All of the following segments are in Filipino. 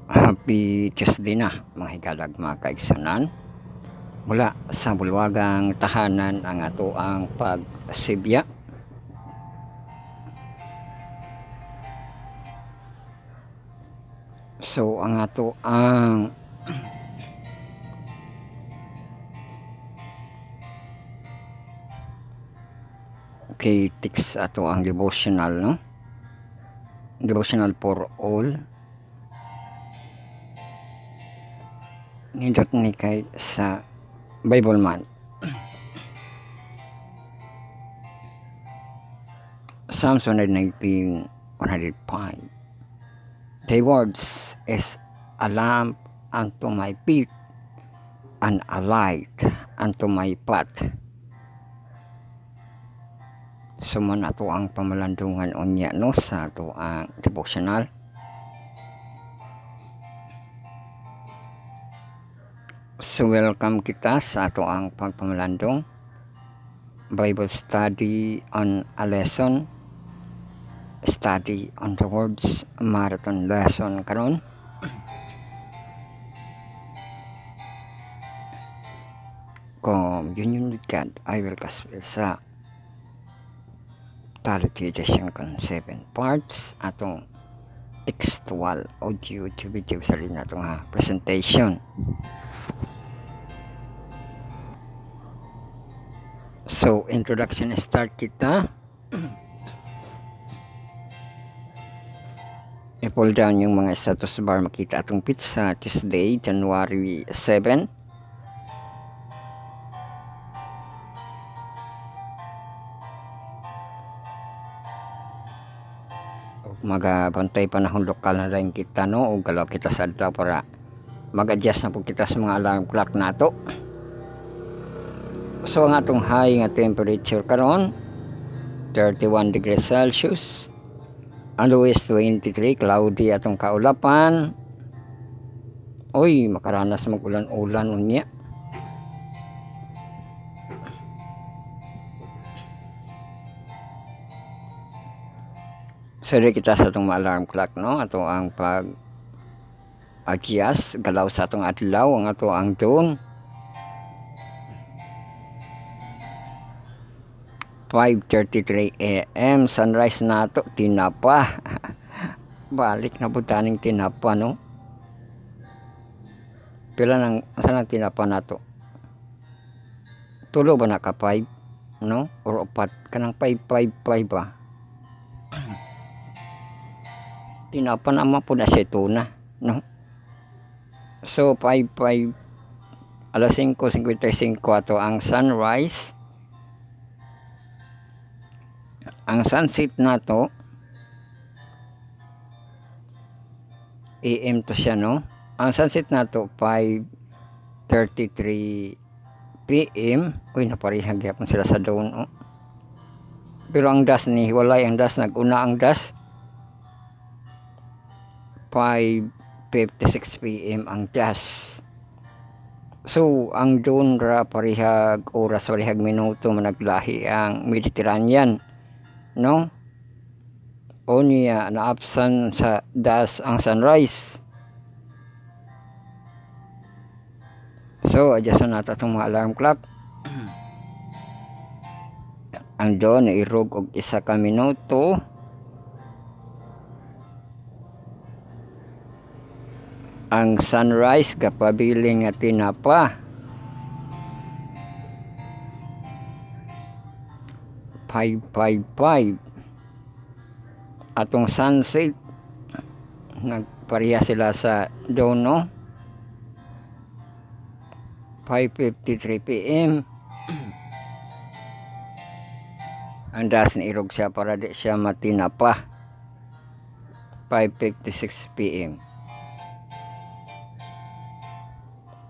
Happy Tuesday na mga higalag mga kaigsunan. Mula sa bulwagang tahanan ang ato ang pagsibya. So ang ato ang kay text ato ang devotional, no? Devotional for all. Nindot ni kay sa Bible man. Psalms 119, 105. Thy words is a lamp unto my feet and a light unto my path. Suman ato ang pamalandungan unya no sa ato ang devotional. So welcome kita sa ato ang pagpamalandong Bible study on a lesson, study on the words, marathon lesson karon. Communion with God, I will gospel sa Tality edition kon 7 parts atong textual audio to video sa rin atong presentation. So introduction start kita. I-pull down yung mga status bar, makita atong pizza Tuesday, January 7. Magabantay panahon lokal na rin kita, no? O galaw kita sa adlaw para mag-adjust na po kita sa mga alarm clock nato. So ang atong high nga temperature karon 31 degrees Celsius. Ang lowest 23, cloudy atong kaulapan. Oy, makaranas mag-ulan-ulan unya. So kita sa atong alarm clock, no? Ato ang pag adjust galaw sa atong adlaw ang ato ang dawn. 5:33 AM sunrise nato, tinapa. Balik na butaning tinapa, no? Pila nang saan ang tinapa nato? Tulo ba naka 5, no? Or 4 kanang 555 ba? Tinapa naman po na siya tuna, no? So 55 alas 5:55 ato ang sunrise. Ang sunset nato AM to siya, no? Ang sunset nato 5:33 PM. Uy, naparihag yapon sila sa dawn, oh. Pero ang das ni walay ang das, naguna ang das 5:56 PM ang das. So ang dawn ra parihag oras, parihag minuto managlahi ang Mediterranean, no? O niya na-absent sa das ang sunrise. So adjust na nato itong mga alarm clock. Ang dawn na irog og 1 ka minuto. Ang sunrise kapabilin nga tinapa 5:55. Atong sunset nagpareha sila sa dawn, no? 5:53 PM. Ang das ni irog siya para di siya matinapa 5:56 PM.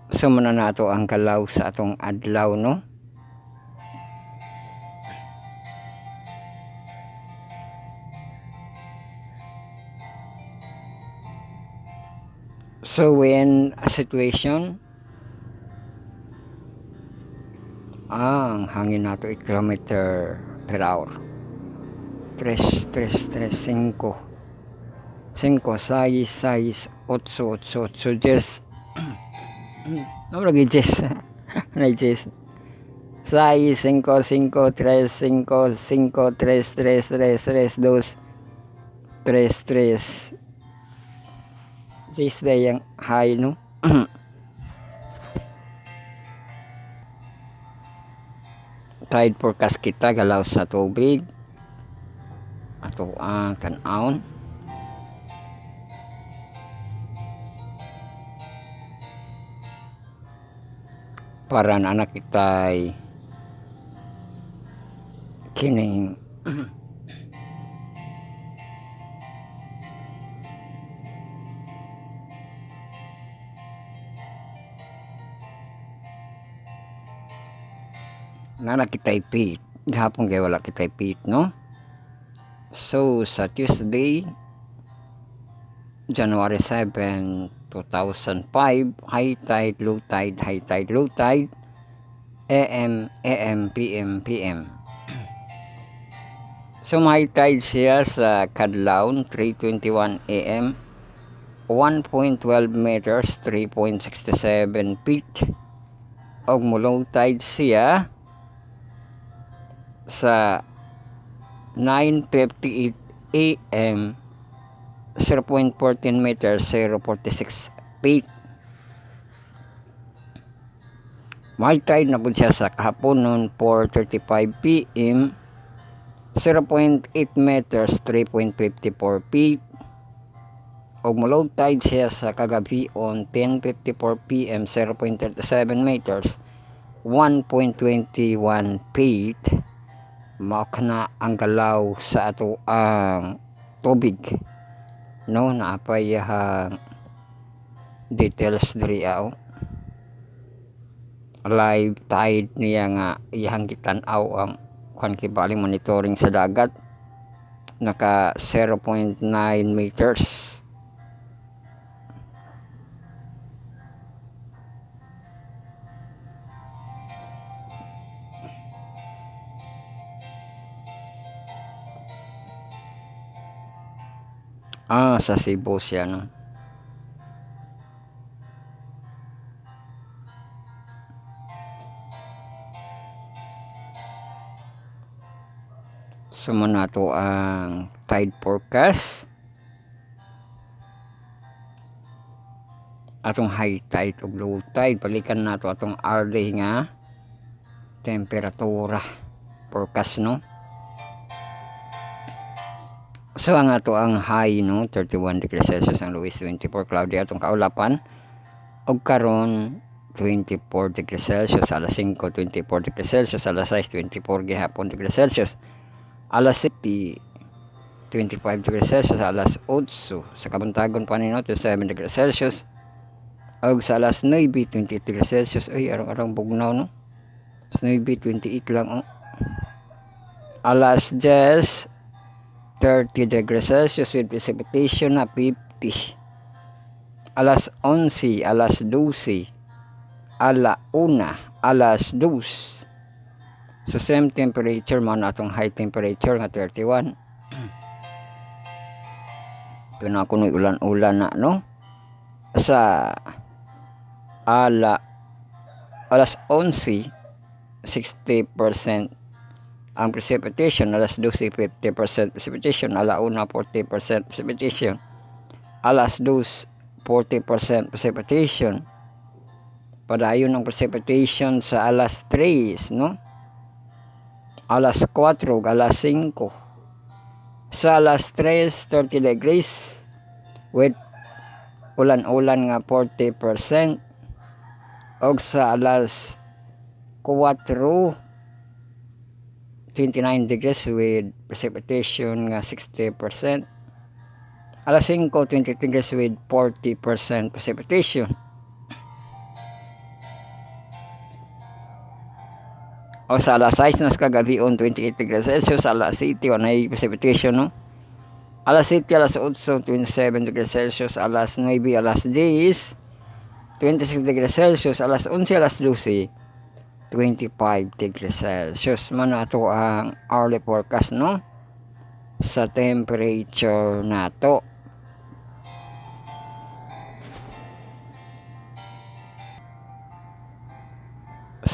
So muna nato ang galaw sa atong adlaw, no? So when a situation ang hangin nato 8 km/h 3.5 5, 6, 6, 8, 8, 8, 10. Ano lagi 10? May 10. 6, 5, 5, 3, 5, 5, 3, 3, 3, 3, 2, 3, 3. 6 day yang high, no? Tide forecast kita galaw sa tubig. Ato ang tan-aon. Para na anak kita'y kining nana kita'y pit. Gahapon kay wala kita'y pit, no? So sa Tuesday, January 7, 2005, high tide, low tide, high tide, low tide, AM, PM, PM. So high tide siya sa Kadlawon, 3:21 AM, 1.12 meters, 3.67 feet. Og low tide siya sa 9:58 AM, 0.14 meters, 0.46 feet. High tide na po siya sa kahapon noon 4:35 PM, 0.8 meters, 3.54 feet. O low tide siya sa kagabi on 10:54 PM, 0.37 meters, 1.21 feet. Mao na ang galaw sa ato ang tubig, no? Naapay details diri live tide niya nga iyang gitan-aw ang kibali monitoring sa dagat, naka 0.9 meters. Sa Cebu siya, no? Sumo na to ang tide forecast. Atong high tide ug low tide, balikan nato atong hourly nga temperatura forecast, no? So ang ato ang high, no, 31 degrees Celsius, ang low is 24, cloudy atong kaulapan. Og karon 24 degrees Celsius, alas 5 24 degrees Celsius, alas 6 24 gihapon degrees Celsius, alas 7 25 degrees Celsius, alas 8 sa kabuntagon pa nino 7 degrees Celsius, og sa alas 9 28 degrees Celsius. Ay arang bugnaw, no? Sa 9 28 lang, oh. Alas 10 30 degrees Celsius with precipitation na 50. Alas 11, alas 12, ala 1, alas 2. So same temperature man atong high temperature nga 31. Pinakunoy ulan-ulan na, no? Sa alas 11, 60% ang precipitation, alas 12 50% precipitation, ala 1 40% precipitation, alas 2 40% precipitation. Padayon ang precipitation sa alas 3, no? Alas 4, alas 5. Sa alas 3 30 degrees with ulan-ulan nga 40%. Og sa alas 4 29 degrees with precipitation nga 60%. Alas 5 20 degrees with 40% precipitation. O sa alas 6 nas kagabi on 28 degrees Celsius, alas 7 na precipitation, no? Alas 7 alas 8 27 degrees Celsius, alas 9 alas 10 26 degrees Celsius, alas 11 alas 12 25 degrees Celsius. Man ato ang hourly forecast, no? Sa temperature nato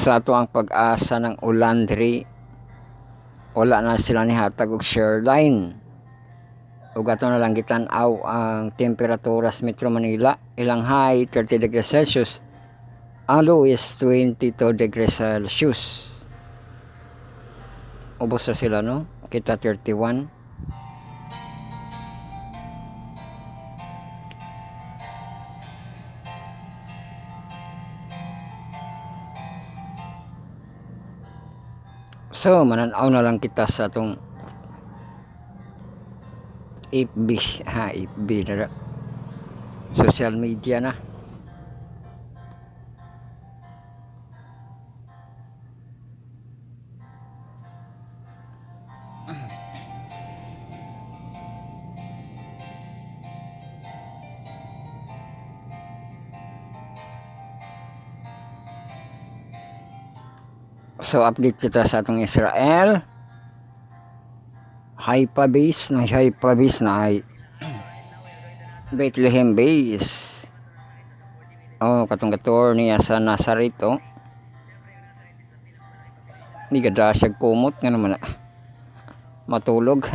sa ato ang pag-asa ng ulandri, wala na sila ni hatag og share line. Ug ato na lang gitan-aw ang temperatura sa Metro Manila, ilang high 30 degrees Celsius, ang low is 22 degrees Celsius. Ubos na sila, no? Kita 31. So, mananaw na lang kita sa atong FB, FB na social media na. So, update kita sa atong Israel. Haifa base na ay Bethlehem base. Oh, katong tour niya sa Nazareth, oh. Ni gada siya kumot nga naman na matulog.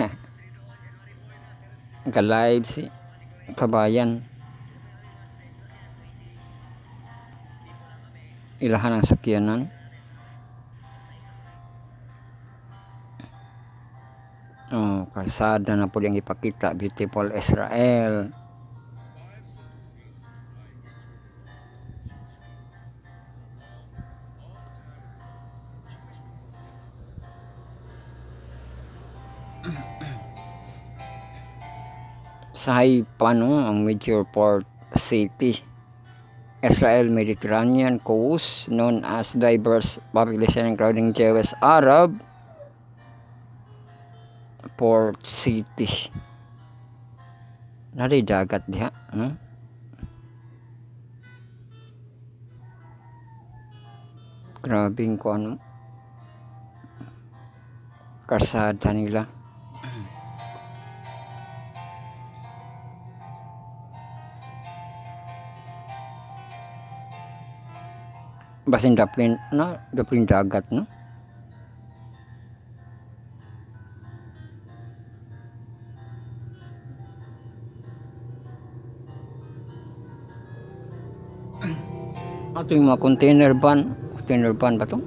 Ka-live si kabayan. Ilahan ang sakyanan. Oh, kalsada na po yung ipakita. Beautiful Israel. Sa Haifa, no, ang major port city. Israel Mediterranean coast known as diverse population including Jewish, Arab port city. Nari dagat diha, no? Grabing ko ano karsada nila. Basin daplin na, daplin dagat, no? Ato yung mga container van ba to?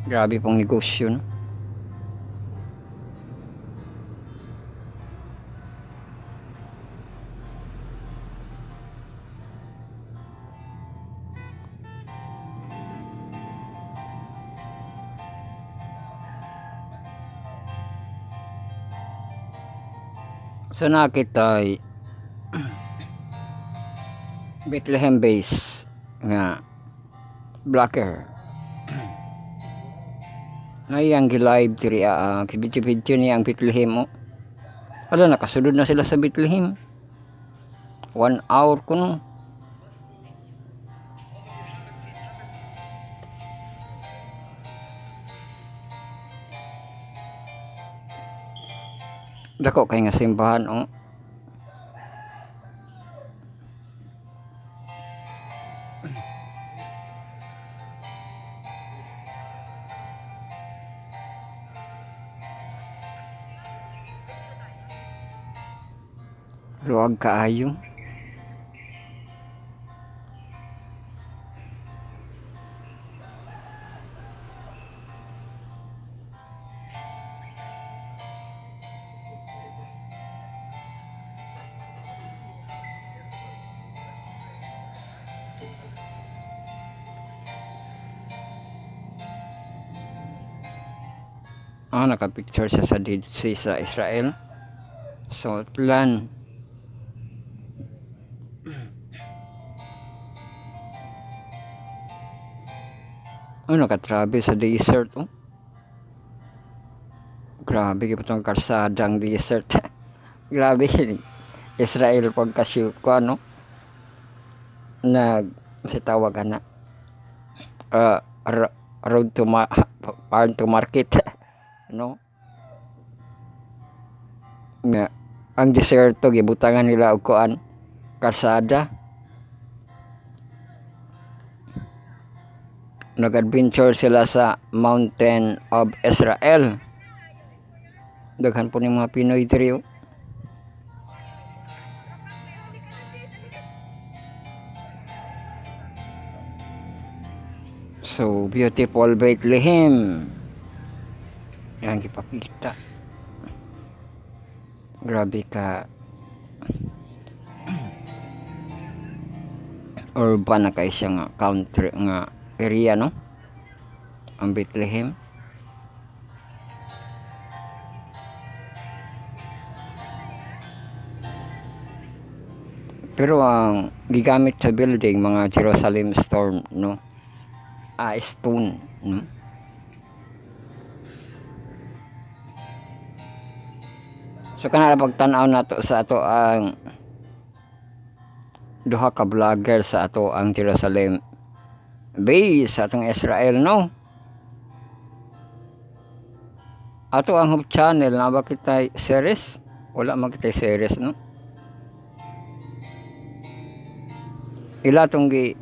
Grabe pong negosyo, no? So nakita ay Bethlehem base nga blocker. Ay ang gi-live diri video niya ang Bethlehem mo. Ala nakasulod na sila sa Bethlehem. 1 hour kuno. Dako kay nga simbahan, oh. Luwag kaayo. Nakapicture siya sa Dead Sea sa Israel. Salt land. Nakatrabe sa desert, oh. Grabe kaya itong karsadang desert. Grabe Israel pagkashoot ko, ano? Sitawagan na road to farm to market, no? Nga ang deserto gibutangan nila og kuan kalsada. Nag-adventure sila sa Mountain of Israel. Daghan po ni mga Pinoy diri. So beautiful Bethlehem. Yan gipakita. Grabe ka urban na kay siya nga country nga area, no? Ang Bethlehem. Pero ang gigamit sa building mga Jerusalem stone, no? Stone, no? So kana pagtan-aw nato sa ato ang duha ka vlogger sa ato ang Jerusalem base sa atong Israel, no? Ato ang hub channel na ba kita series? Wala man kita series, no? Ila tong gi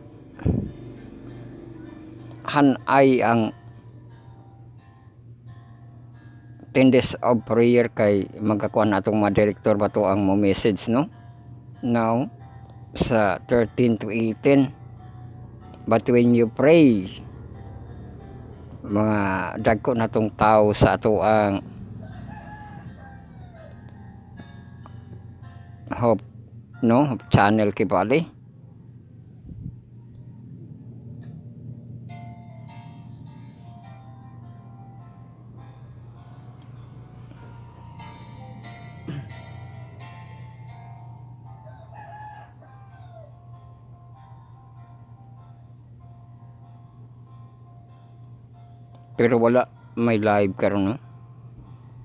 hanay ang 10 days of prayer kay magkakuan atong mga director ba to ang mo message, no? Now sa 13 to 18, but when you pray mga dagko natong tao sa ato ang hope, no? Hope channel kibali. Pero wala may live karon, no?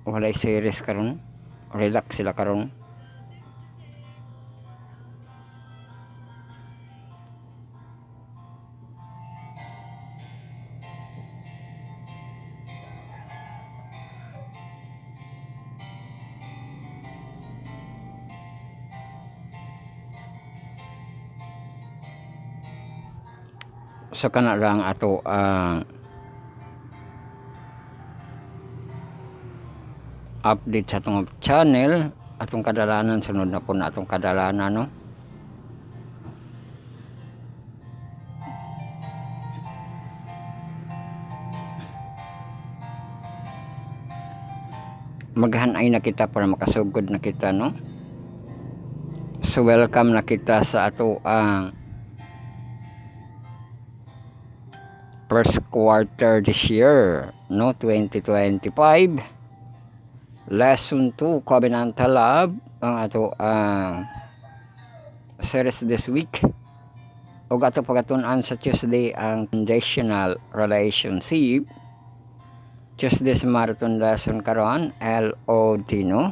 Wala series karon. Relax sila karon. So kana lang ato ang update sa atong channel, atong kadalanan sunod na po na atong kadalanan, no? Maghanay na kita para makasugod na kita, no? So welcome na kita sa ato ang first quarter this year, no? 2025. Lesson 2, Covenantal Love, ang ato ang series this week. O ato pagatunan sa Tuesday ang Conditional Relationship. Tuesday's marathon lesson karon, LOD, no?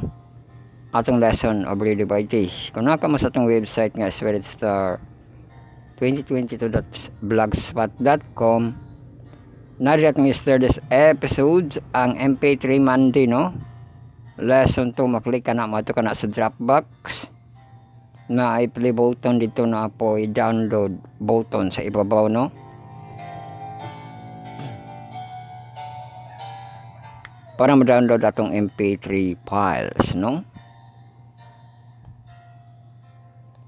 Atong lesson of Ready by Day. Kung naka mo sa atong website nga spiritstar2022.blogspot.com, nari atong yesterday's episodes ang MP3 Monday, no? Lesson 2, maklik ka na mo ito ka na sa Dropbox na i-play button dito na po i-download button sa ibabaw, no? Para ma-download atong MP3 files, no?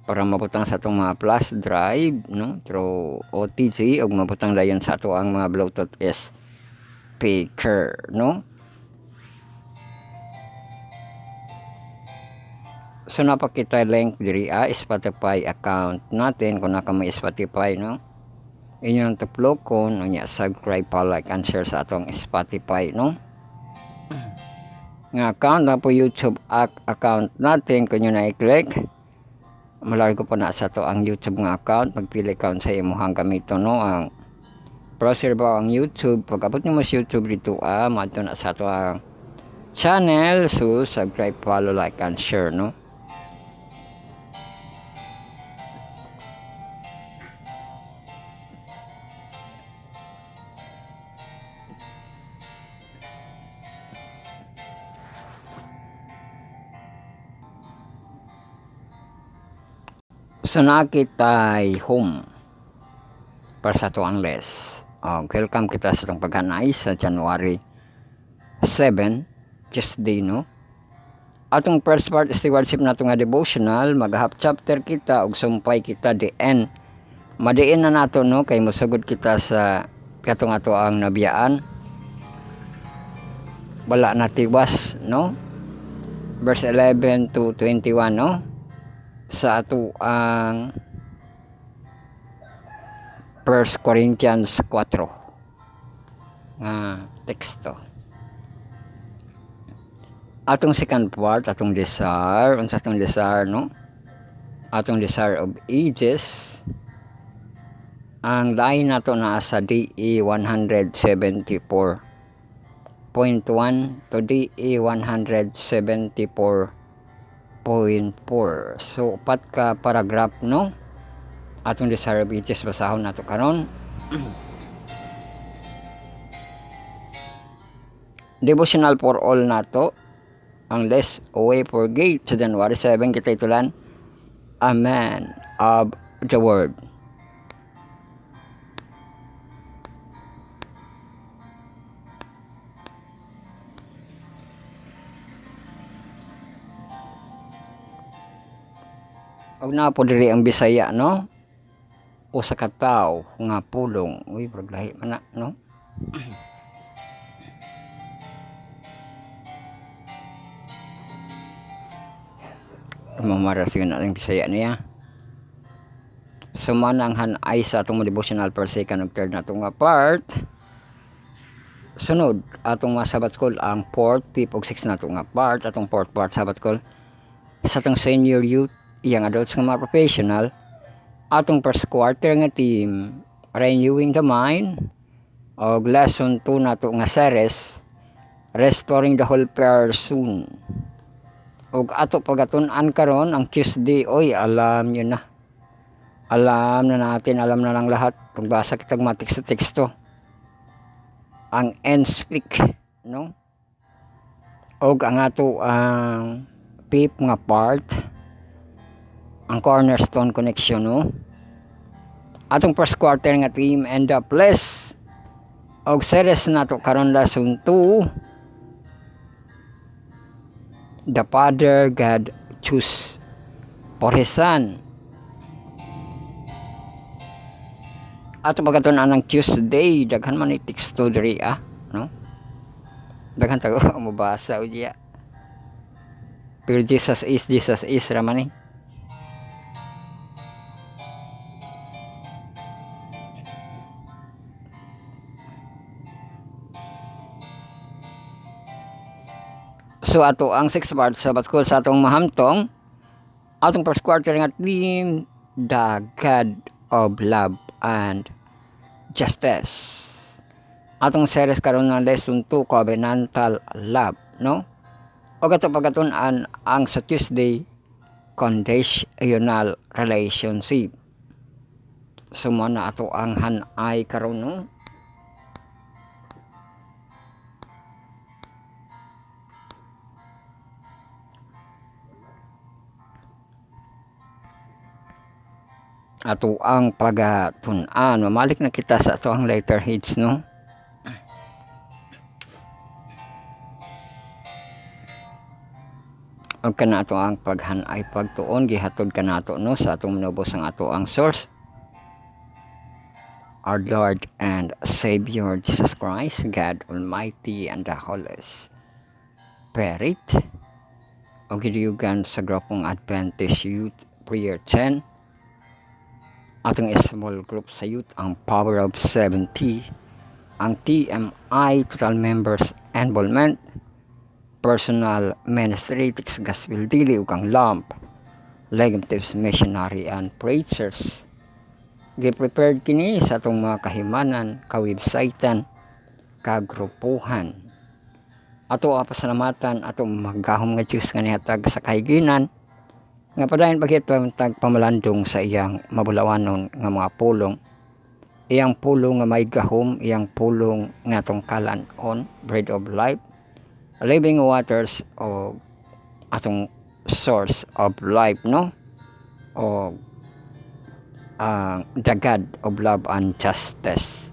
Para mabutang sa atong mga flash drive, no? Through OTG o mabutang dayon sa ato ang mga Bluetooth speaker, no? So napakita link diri Spotify account natin kung naka may Spotify, no? Inyong tuplo ko nya subscribe pa, like and share sa atong Spotify, no? Nga account na po YouTube account natin kung nyo na i-click, malaki ko po na sa to ang YouTube nga account. Magpili account sa imuhang gamito, no? Ang browser ba ang YouTube, pag-abot nyo mo sa YouTube dito mato na sa to ang channel. So subscribe, follow, like and share, no? So nakitay home para sa tuang les. Welcome kita sa itong paghanay sa January 7, Tuesday, no? Atong first part is stewardship nato nga devotional, mag-half chapter kita og sumpay kita the end. Madiin na nato, no, kay mosugod kita sa katong ato ang nabiyaan. Wala na tiwas, no? Verse 11 to 21, no? Sa ato ang 1 Corinthians 4 nga teksto. Atong second part, atong desire, unsa atong desire, no? Atong desire of ages. Ang lain nato na sa DE 174.1 to DE 174.4. So upat ka paragraph, no? Atong desire of ages basahon nato karon. Devotional for all nato. Ang less away for gate sa January 7 kita itulan, a man of the word. Og na po diri ang Bisaya, no? Usa ka tawo nga pulong. Uy, braglahi man na, no? Mamara sige natin Bisaya niya. Sumananghan ay sa atong devotional per second ug third natong nga part. Sunod atong mga Sabbath school ang 4th, 5th ug 6th natong nga part. Atong 4th part Sabbath school sa atong senior youth, young adults nga mga professional. Atong first quarter nga team, renewing the mind. Og lesson 2 nato nga series, restoring the whole person. Og ato pagatun-an karon ang Tuesday, oy, alam nyo na. Alam na natin, alam na lang lahat. Pagbasa kitag matik sa teksto. Ang end speak, no? Og ang ato ang fifth nga part, ang cornerstone connection, no? Atong first quarter nga team end up less. Og series nato karon lesson 2, the Father God choose for His Son. Ato pagkatunan ng Tuesday, daghan man ni teksto diri, no? Daghan tago mabasa o diya. Pero Jesus is raman eh. So ato ang 6 part sa Sabbath school sa atong mahamtong, atong first quarter nga theme, the God of love and justice. Atong series karon nga lesson 2, covenantal love, no? O ato pagatunan ang sa Tuesday, conditional relationship. Sumo na ato ang hanay karon, no? Ato ang pagatunan, mamalik na kita sa ato ang letterheads, no? Og kanato ang paghanay pagtuon gihatod kanato, no, sa atong manubos ang ato ang source, our Lord and Savior Jesus Christ, God Almighty and the Holy Spirit. Og gidiyugan sa grupong Adventist Youth Prayer 10, atong small group sa youth ang Power of 70, ang TMI Total Members Involvement, Personal Ministry, Tix Gospel Dili ug ang LAMP, Legitimate Missionary and Preachers. Gi-prepared kini sa atong mga kahimanan, ka-websitean, ka-grupuhan. Ato pasalamatan atong maggahom nga Diyos nga nihatag sa kahiginan, nga padayon pagkitag pamalandong sa iyang mabulawanon nga mga pulong. Iyang pulong nga may gahom, iyang pulong nga tungkalan on bread of life, living waters o atong source of life, no? O ang the God of love and justice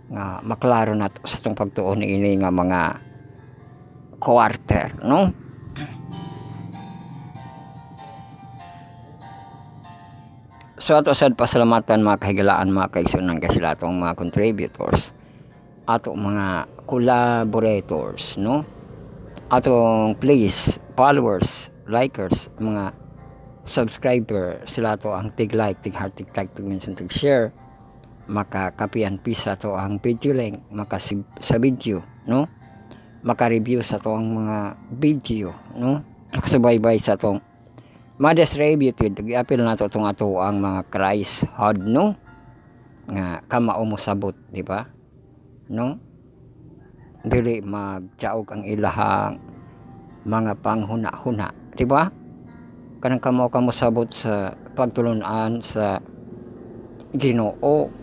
nga maklaro nato sa itong pagtuon ini nga mga quarter, no? So ato sad pasalamatan mga kahigalaan, mga kaigsunan, kasi atong mga contributors, ato mga collaborators, no? Atong please followers, likers, mga subscriber, sila to ang tig-like, tig-heart, tig-tag, tig-mention, tig-share, makakapian pisa to ang video link, sa video, no? Maka-review sa to ang mga video, no? Nakasubaybay sa tong ma-distributed, i-appeal na to itong ato ang mga Christ hod, no? Nga kamao mo sabot, di ba? No? Dili magtiaog ang ilahang mga panghuna-huna, di ba? Kanang kamao ka mo sabot sa pagtulunan sa Ginoo.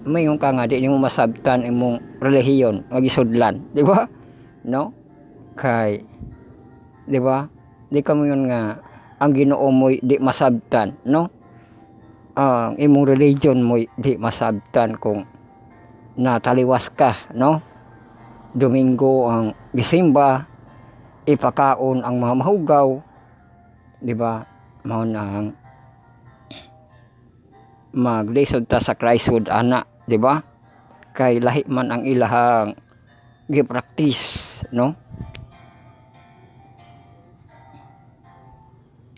Mayon ka nga di mo masabtan imong relihiyon nga gisudlan, di ba? No? Kay, di ba? Di ka mo yun nga ang Ginoo mo di masabtan, no? Ang imong religion mo di masabtan kung nataliwas ka, no? Domingo ang gisimba, ipakaon ang mga mahugaw, di ba? Mao nang maglisod ta sa Christhood ana, di ba? Kay lahi man ang ilahang gi-practice, no?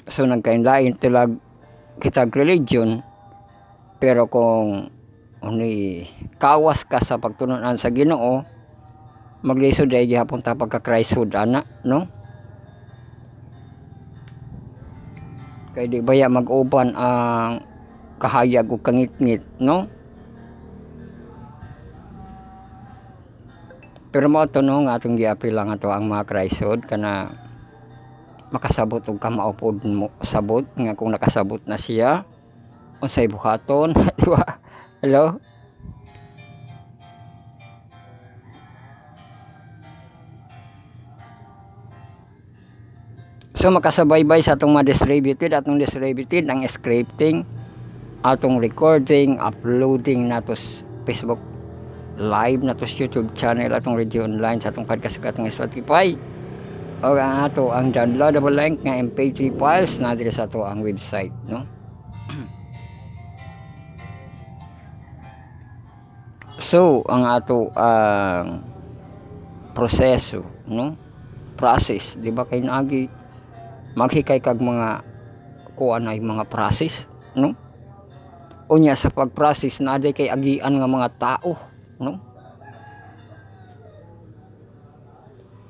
So nagkainlain tilag kitag religion, pero kung uni kawas ka sa pagtununan sa Ginoo, maglisod ay gihapon ta pagka Christhood ana, no? Kay di baya mag-uban ang kahayag o kangit-ngit, no? Pero mo ito, no, nga atong giapil lang ato ang mga Christhood kana makasabot og kamaupod mo sabot nga kung nakasabot na siya unsay buhaton, di ba? Hello? So makasabaybay sa atong ma-distributed, atong distributed ang scripting, atong recording, uploading nato sa Facebook live, nato sa YouTube channel, atong radio online, sa atong podcast, atong Spotify, o ang ato ang downloadable link nga MP3 files na diri sa ato ang website, no? So ang ato ang proseso, no? Process, di ba, kay naagi maghikay kag mga kuan ay mga process, no? Unya sa pag-process na kay agian nga mga tao, no?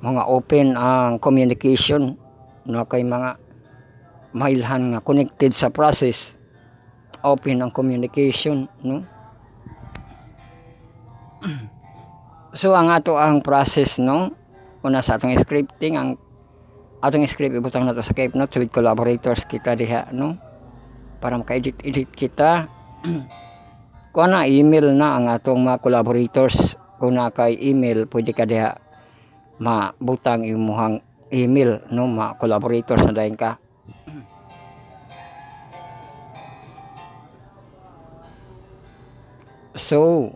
Mga open ang communication, no? Kay mga mailhan nga connected sa process, open ang communication, no? So ang ato ang process, no? Una sa atong scripting, ang atong script ibutang nato sa Cape Note with collaborators kita diha, no? Para maka-edit kita. Kung na email na ang atong mga collaborators, kung na kay email pwede ka diha mabutang imuhang email, no? Mga collaborators na dayon ka. So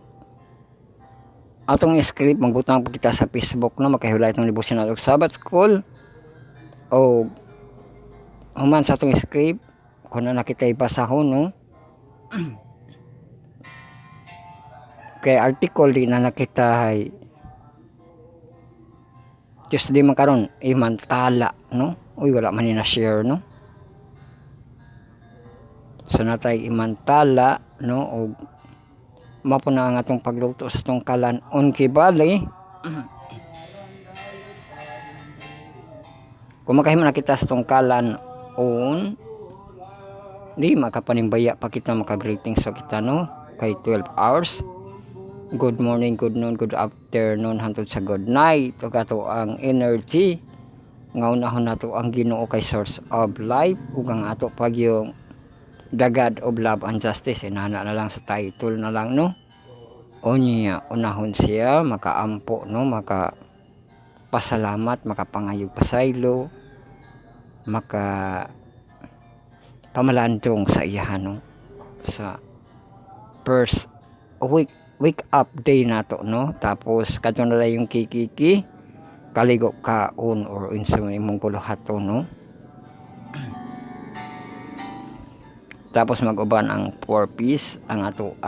atong script magbutang po kita sa Facebook, no? Makahulay itong devotional og Sabbath School, o human sa atong script kung na nakita ibasahon, no? Kay article di na nakita ay just di man karon imantala, no? Uy, wala man ni na share, no? So natay imantala, no? O mapo na ang atong pagluto sa itong kalan on kibali. Kung makahimo na kita sa itong kalan on, di makapanimbaya pa kita, maka-greetings pa kita, no? Kay 12 hours. Good morning, good noon, good afternoon, hantod sa good night. Ito kato ang energy. Ngaunahon nato ang Ginoo kay source of life. Ug ang ato pag yung the God of love and justice. Inana na lang sa title na lang, no? O niya, unahon siya, makaampo, no? Maka pasalamat, makapangayog pasaylo, maka pamalandong sa iyahan, no? Sa first wake up day nato, no? Tapos kadto na lang yung kikiki kaligo kaon or unsa man imong kuluhaton, no? Tapos mag-uban ang 4 piece ang ato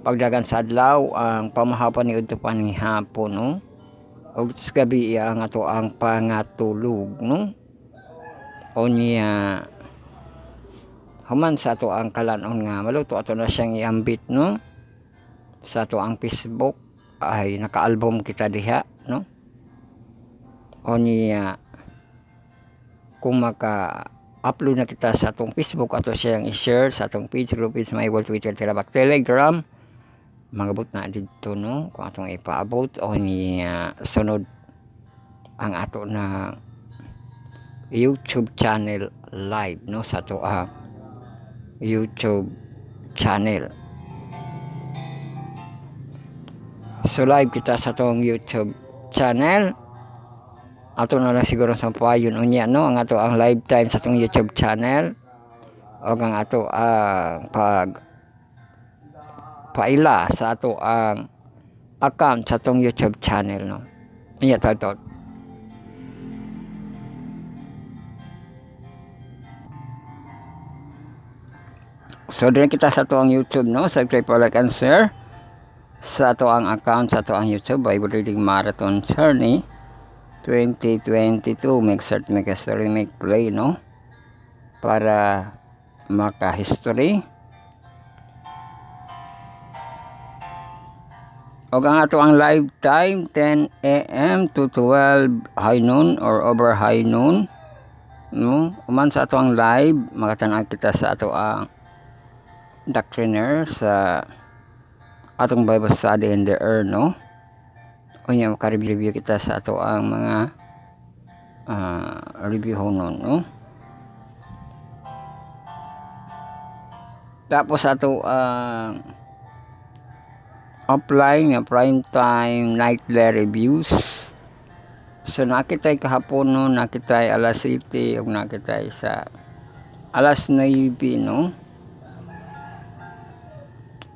pagdagan sa adlaw ang pamahapan ni udto pa ni hapon, no? Og sa gabi ang ato ang pangatulog, no? O niya human sa ato ang kalanon nga maluto ato na siyang iambit, no? Sa ato ang Facebook ay naka-album kita diha, no? O niya kung maka-upload na kita sa atong Facebook ato siyang i-share sa atong page, group page, my world, Twitter, Telegram, magabot na dito, no? Kung atong ipaabot o niya sunod ang ato na YouTube channel live, no? Sa ato YouTube channel. So live kita sa atong YouTube channel. Ato na lang siguro sa payon unya, no? Ang ato ang live time sa atong YouTube channel o ang ato ang paila sa ato ang account sa atong YouTube channel, no? Unya tatot. So din kita sa ato ang YouTube, no? Subscribe, like and share sa ato ang account sa ato ang YouTube Bible Reading Marathon Journey 2022. Make search, make history, make play, no? Para maka-history. O ang ato ang live time 10 AM to 12 high noon or over high noon, no? Uman sa ato ang live makatanan kita sa ato ang doctriner sa atong Bible study in the air, no? O niya maka-review kita sa ato ang mga review honon, no? Tapos ato ang offline nga prime time nightly reviews. So nakitay kahapon, no? Nakitay alas 7 ug nakitay sa alas 9, no?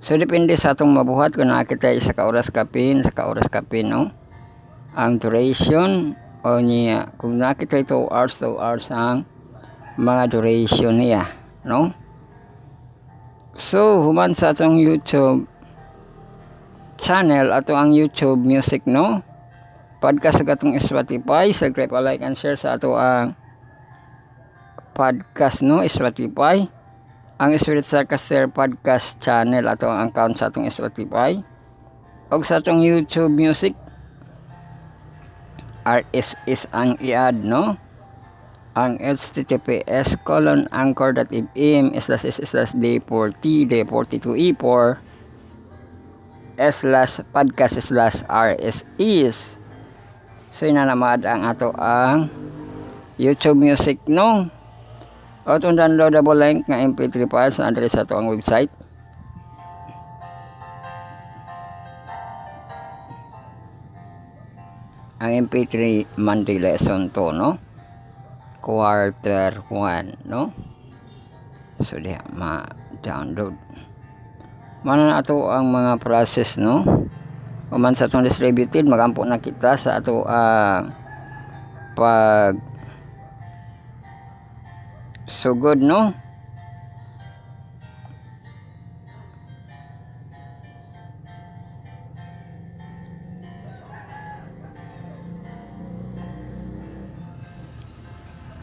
So depende sa atong mabuhat kung nakitay sa ka-oras kapin, no? Ang duration o niya kung nakitay 2 hours ang mga duration niya, no? So human sa atong YouTube channel ato ang YouTube music, no? Podcast sa atong Spotify, subscribe, like and share sa ato ang podcast, no? Spotify ang Spirit Sarcaster podcast channel ato ang account sa atong Spotify o sa atong YouTube music RSS ang i-add, no? Ang https://d42e4/podcast/RSS. So inanamad ang ato ang YouTube music, no? O itong downloadable link nga MP3 files na address sa ito ang website. Ang MP3 Monday lesson to, no? Quarter 1, no? So diha ma-download. Mana na ato ang mga process, no? Kuman sa itong distributed, magampo na kita sa ato ang pag sugod, no?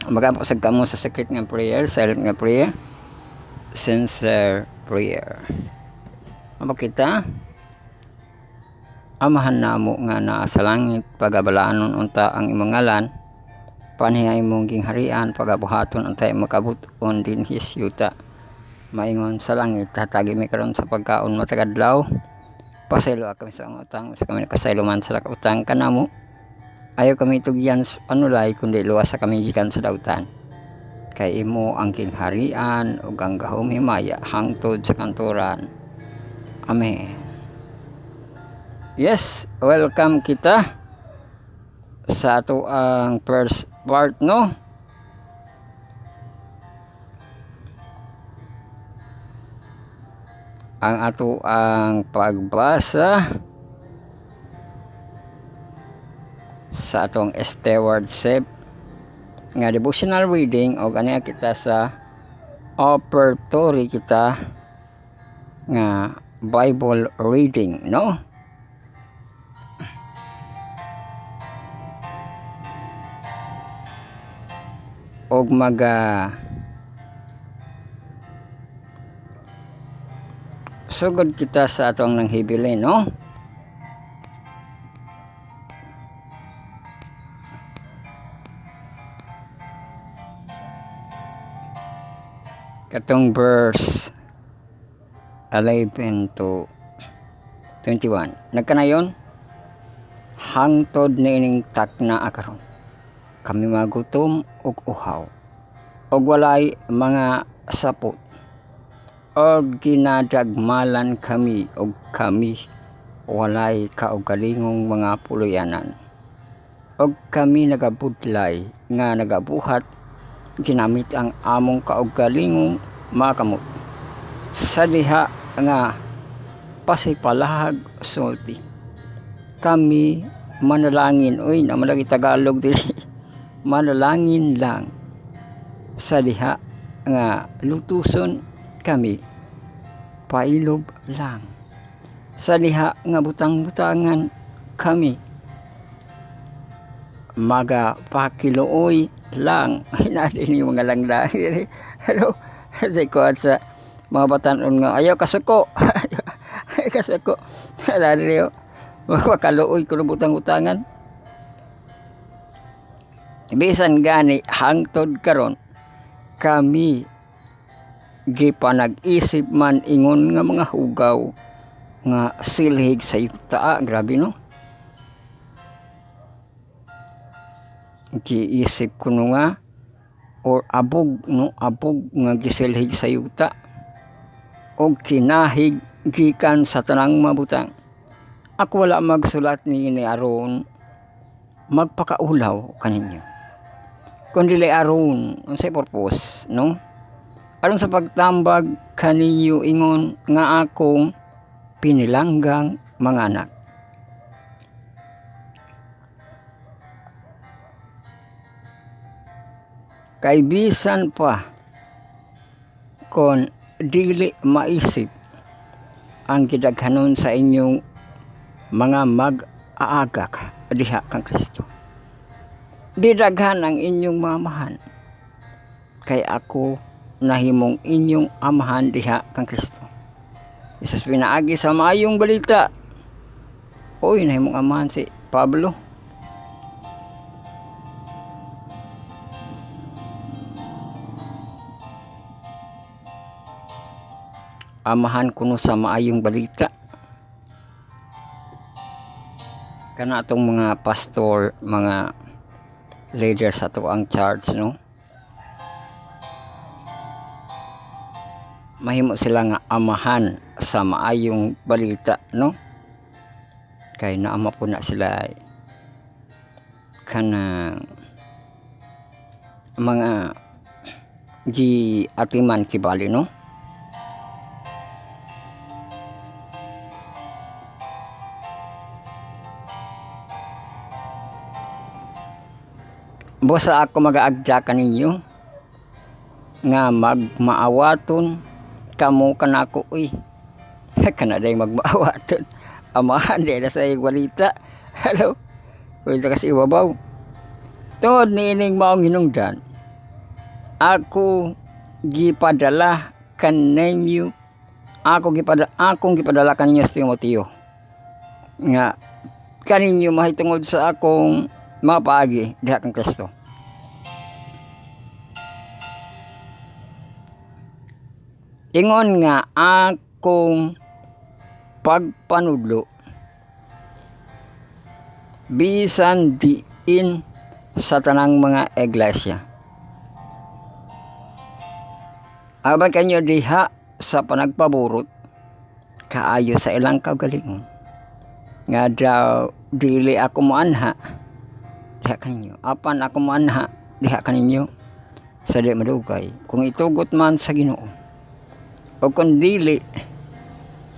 Magampo sa kamo sa secret nga prayer, silent nga prayer, sincere prayer. Amo kita amahan namo nga naa sa langit, pagabalaanon unta ang imong ngalan, panhiay mong gingharian, pagabuhaton untay makabuton din his yuta. Maingon sa langit, hatagi mi karon sa pagkaon matagadlaw. Pasaylo kami sa utang, sa kami nakasaylo man sa utang kanamo. Ayaw kami tugyan panulay kundi luwas sa kami gikan sa dautan. Kay imo ang kingharian ug ang gahom himaya hangtod sa kanturan. Amen. Yes, welcome kita sa ato ang first part, no? ang ato ang pagbasa sa atong stewardship nga devotional reading o ganiya kita sa offertory kita nga Bible reading, no? Og sugod kita sa atong nanghibilin, no? Katong verse 11 to 21. Nagkanayon, hangtod niining takna akaron. Kami magutom og uhaw. Og walay mga sapot. Og ginadagmalan kami og kami walay kaugalingong mga puluyanan. Og kami nagabudlay nga nagabuhat ginamit ang among kaugalingong makamot sa diha nga pasipalahag sulti. Kami manalangin, uy naman lagi Tagalog dili. Manalangin lang sa diha nga lutuson kami, pailob lang sa diha nga butang-butangan kami, maga pakiluoy lang. Hinadin yung mga langlang. Hello, say ko sa mga batanon nga ayaw kasuko. Ayaw kasuko. Lari niyo makaluoy ko ng butang-butangan. Bisan gani hangtod karon kami gipanag-isip man ingon nga mga hugaw nga silhig sa yuta. Grabe, no? Giisip ko no nga or abog, no? Abog nga gisilhig sa yuta o kinahig gikan sa tanang mabutang. Ako wala magsulat ni aron magpakaulaw kaninyo, kundi aron unsay purpose, no? Aron sa pagtambag kaninyo ingon nga akong pinilanggang mga anak. Kay bisan pa kon dili maisip ang gidaghanon sa inyong mga mag-aagak diha kang Kristo. Didaghan ang inyong mamahan. Kay ako nahimong inyong amahan diha kang Kristo. Isas pinaagi sa maayong balita. Oy, nahimong amahan si Pablo. Amahan kuno sa maayong balita. Kana atong mga pastor, mga leaders sa ang church, no? Mahimo sila nga amahan sa maayong balita, no? Kay naama po na sila kanang mga atiman kibali, no? Busa ako mag-aagda kaninyo nga magmaawaton kamo kanako, uy. Kana day magmaawaton. Amahan day na sa igwalita. Hello. Uy, kasi iwabaw. Tungod ni ining maong hinungdan, ako gipadala kaninyo. Akong gipadala kaninyo sa Timoteo. Nga kaninyo mahitungod sa akong mapaagi diha kang Kristo. Ingon nga akong pagpanudlo bisan diin sa tanang mga iglesia. Aban kanyo diha sa panagpaburot kaayo sa ilang kaugalingon. Nga daw dili ako moanha diha kaninyo. Apan ako moanha diha kaninyo sa di madugay kung itugot man sa Ginoo. O kung dili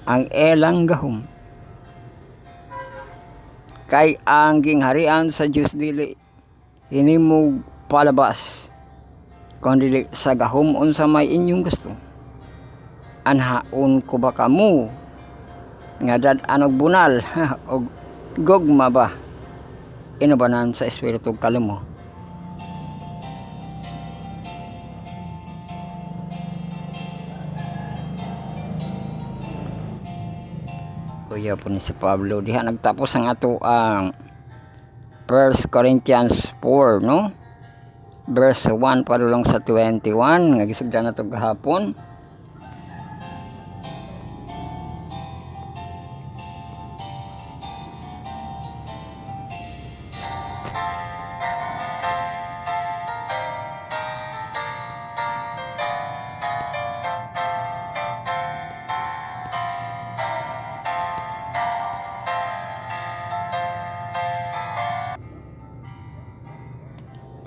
ang elang gahom. Kay ang gingharian sa Diyos dili hinimog palabas, kundi sa gahom unsa may inyong gusto. Anhaon ko ba kamo nga dad-anog bunal og gogma ba inubanan sa espiritu kalimo. Kuya po ni si Pablo diha nagtapos ang ato ang 1 Corinthians 4, no? Verse 1 padulong sa 21 nga gisugdan nato gahapon.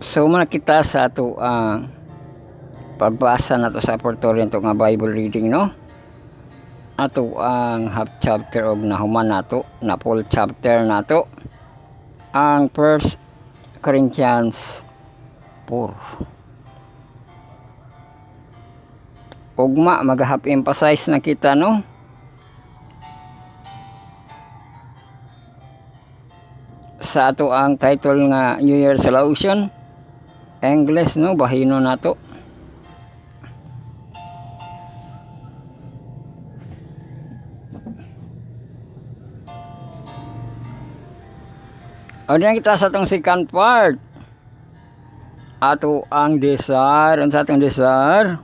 So muna kita sa ato ang pagbasa nato sa portoryo nga Bible reading, no? Ato ang half chapter og nahuman nato na full chapter nato ang 1 Corinthians 4. Ugma mag-half emphasize na kita, no? Sa ato ang title nga New Year Resolution English, no? Bahino nato. O diyan kita sa atong second part. Ato ang desire. Ang sa atong desire.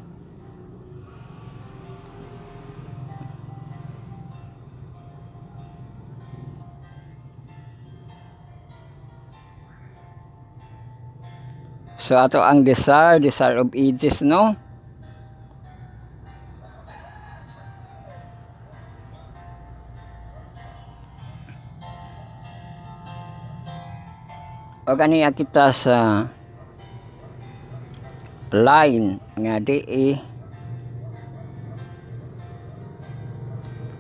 So ato ang desire of ages, no? O kaniya kita sa line nga DE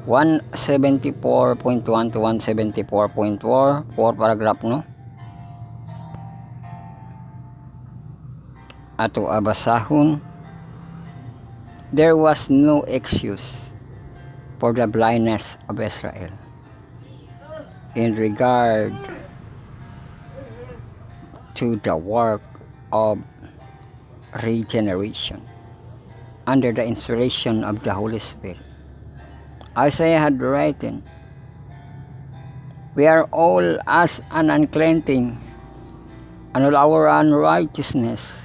174.1 to 174.4 paragraph, no? Ato abasahon. There was no excuse for the blindness of Israel in regard to the work of regeneration under the inspiration of the Holy Spirit. Isaiah had written, "We are all as an unclean thing, and all our unrighteousness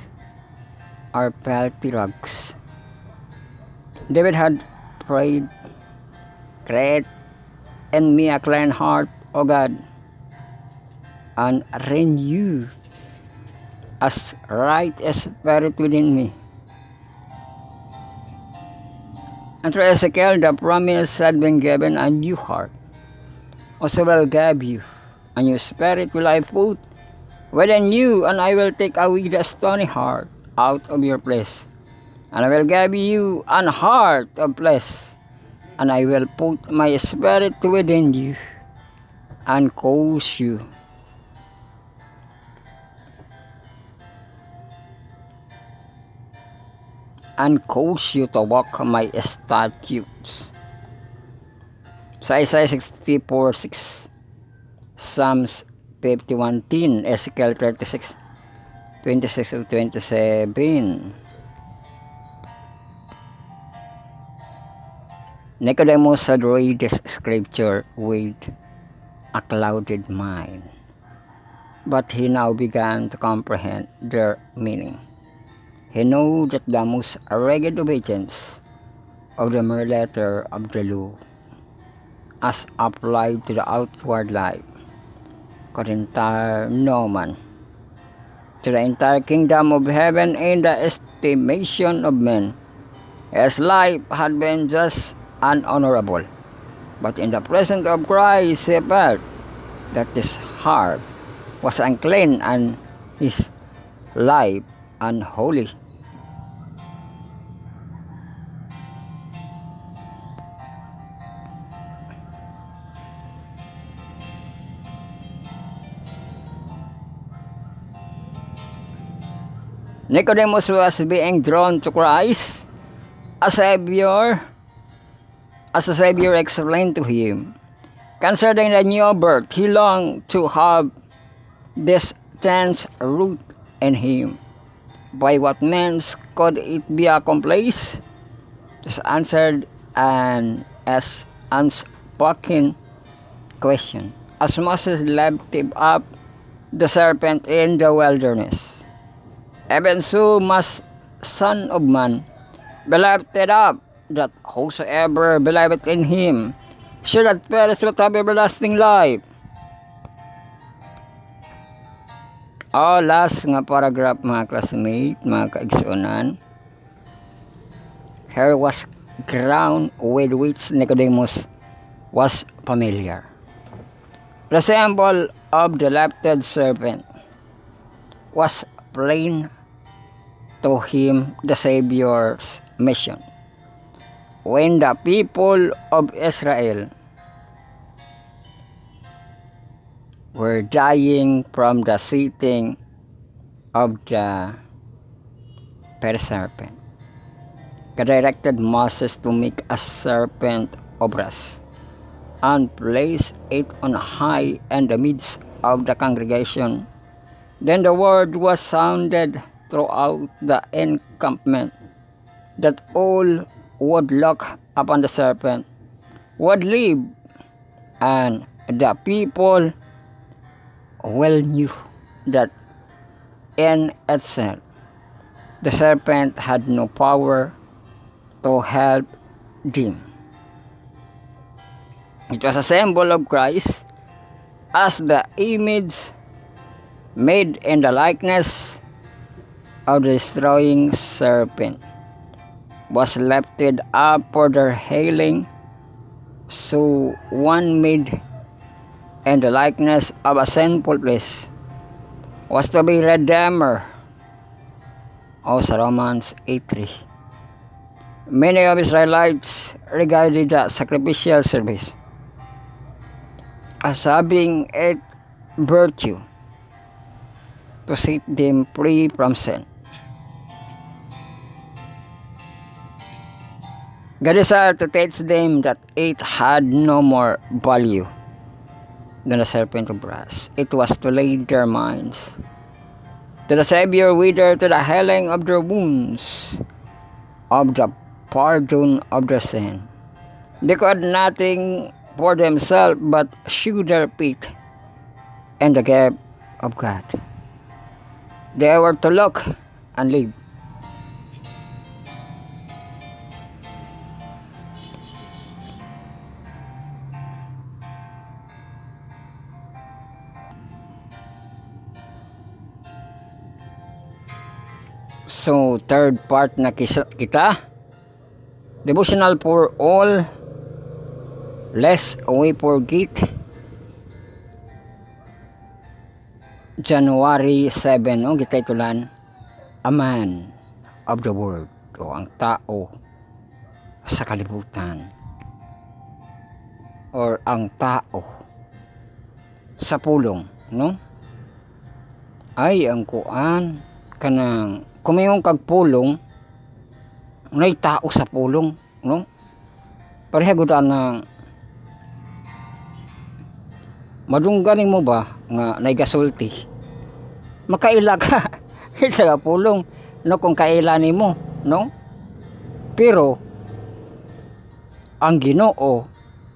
are filthy rags." David had prayed, "Create in me a clean heart, O God, and renew as right spirit within me." And through Ezekiel, the promise had been given, a new heart also will give you, a new spirit will I put within you, and I will take away the stony heart out of your place, and I will give you an heart of flesh, and I will put my spirit within you, and cause you to walk my statutes. Sa Isaiah 64:6, Psalms 51:10, Ezekiel 36:26-27. Nicodemus had read this scripture with a clouded mind, but he now began to comprehend their meaning. He knew that the most rigid obedience of the mere letter of the law, as applied to the outward life, could enter no man to the entire kingdom of heaven. In the estimation of men, his life had been just and honorable, but in the presence of Christ he felt that his heart was unclean and his life unholy. Nicodemus was being drawn to Christ as a Savior explained to him. Concerning the new birth, he longed to have this tense root in him. By what means could it be accomplished? This answered an unspoken question. As Moses lifted up the serpent in the wilderness, even so must Son of Man be lifted up, that whosoever believeth in him should not perish but have everlasting life. Last nga paragraph mga classmate, mga kaigsuonan. Here was ground with which Nicodemus was familiar. The symbol of the lifted serpent was plain to him, the Savior's mission. When the people of Israel were dying from the sitting of the fire serpent, God directed Moses to make a serpent of brass and place it on high in the midst of the congregation. Then the word was sounded throughout the encampment that all would look upon the serpent would live, and the people well knew that in itself the serpent had no power to help them. It was a symbol of Christ as the image made in the likeness of the destroying serpent was lifted up for their healing. So one made in the likeness of a sinful flesh was to be redeemer. Sa Romans 8:3. Many of Israelites regarded the sacrificial service as having a virtue to set them free from sin. God desired to teach them that it had no more value than a serpent of brass. It was to lead their minds to the Savior, whether to the healing of their wounds, of the pardon of their sin. They could nothing for themselves but show their faith in the gift of God. They were to look and live. So, third part na kita. Devotional for all, lest we forget. January 7, kita itulan, a man of the world, o ang tao sa kalibutan, or ang tao sa pulong, no? Ay, ang kuan kanang kumiyong kag pulong, nay tao sa pulong, no? Pareha gud ang madungganing mo ba nga nay gasulti, makaila ka sa pulong, no, kung kaila nimo, no? Pero ang Ginoo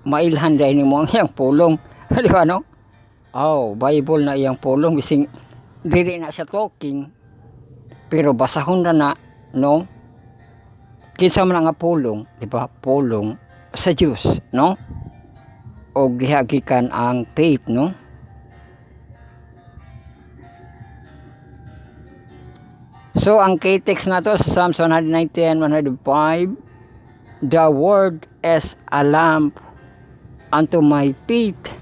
mailhan dai nimo ang iyang pulong di ba, no? Bible na iyang pulong, bising dili na siya talking, pero basahon na, no? Kinsa man nga pulong, di ba? Pulong sa Diyos, no? O gihagikan ang faith, no? So ang key-text na to sa Psalms 119, 105, the word is a lamp unto my feet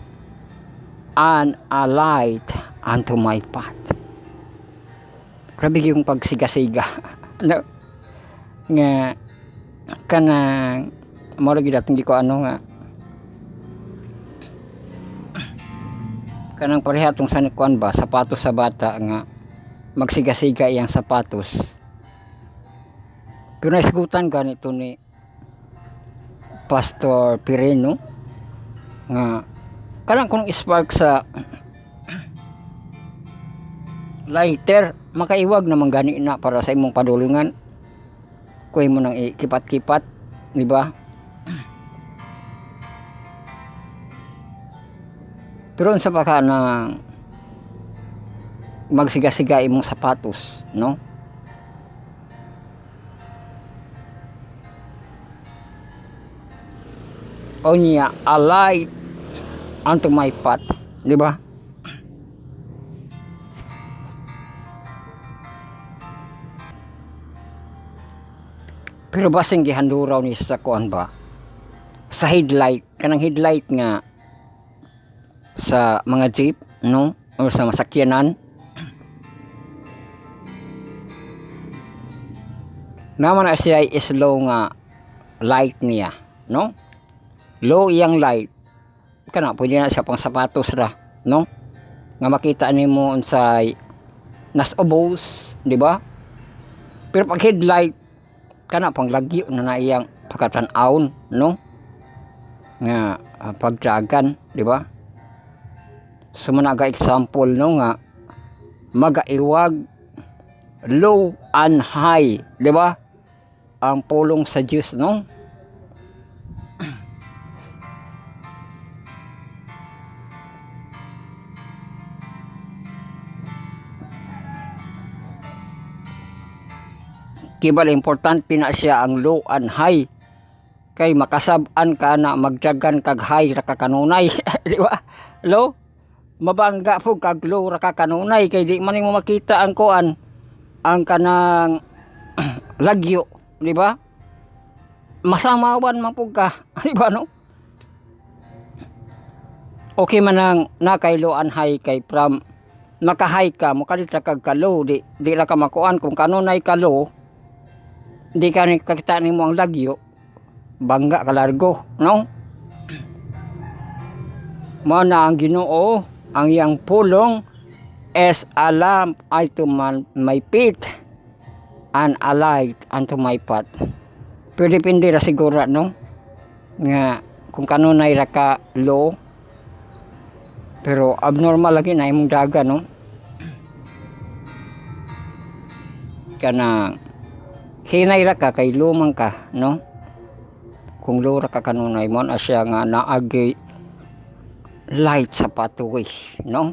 and a light unto my path. Grabe yung pagsiga-siga no? Nga kanang mura gid atong di ko ano nga kanang pareha tong sanikuan ba sapatos sa bata nga magsiga-siga iyang sapatos. Pero naisgutan ganito ni Pastor Pireno nga kanang kung spark sa lighter makaiwag naman gani na para sa imong padulungan kuy mo nang ikipat-kipat, di ba? Pero unsa pa ka na magsiga-siga imong sapatos, no? O niya, a light unto my path, di ba? Pero basing gihanduraw ni sa kuan ba? Sa headlight, kanang headlight nga sa mga jeep, no? O sa masakyanan. Naman na siya is low nga light niya, no? Low iyang light. Kana pwede na siya pang sapatos ra, no? Nga makita nimo unsay nas obos, di ba? Pero pag headlight kana pang lagyo na iyang pagkatan-aon, no? Nga pagdagan, di ba? So managa example, no, nga magaiwag low and high, di ba? Ang pulong sa Diyos, no? Kibal importante na siya ang low and high kay makasab-an ka na magdagan kag high ra ka kanunay di ba? Low mabangga po kag low ra ka kanunay kay di man mo makita ang kuan ang kanang lagyo, di ba? Masamawan man pug ka di ba, no? Okay man ang nakay low and high kay from maka-high ka mo kalit ra kag ka low di ra ka makuan kung kanunay ka low di ka nakakita nimo ang lagyo bangga ka largo, no? Mao na ang Ginoo ang iyang pulong is a lamp unto my feet and a light unto my path. Pero depende ra siguro, no? Nga kung kanunay ra ka low pero abnormal lagi na imong daga, no? Kana hinay ra ka kay lumang ka, no? Kung low ra ka kanunay mo na siya nga naagi light sa pathway, no?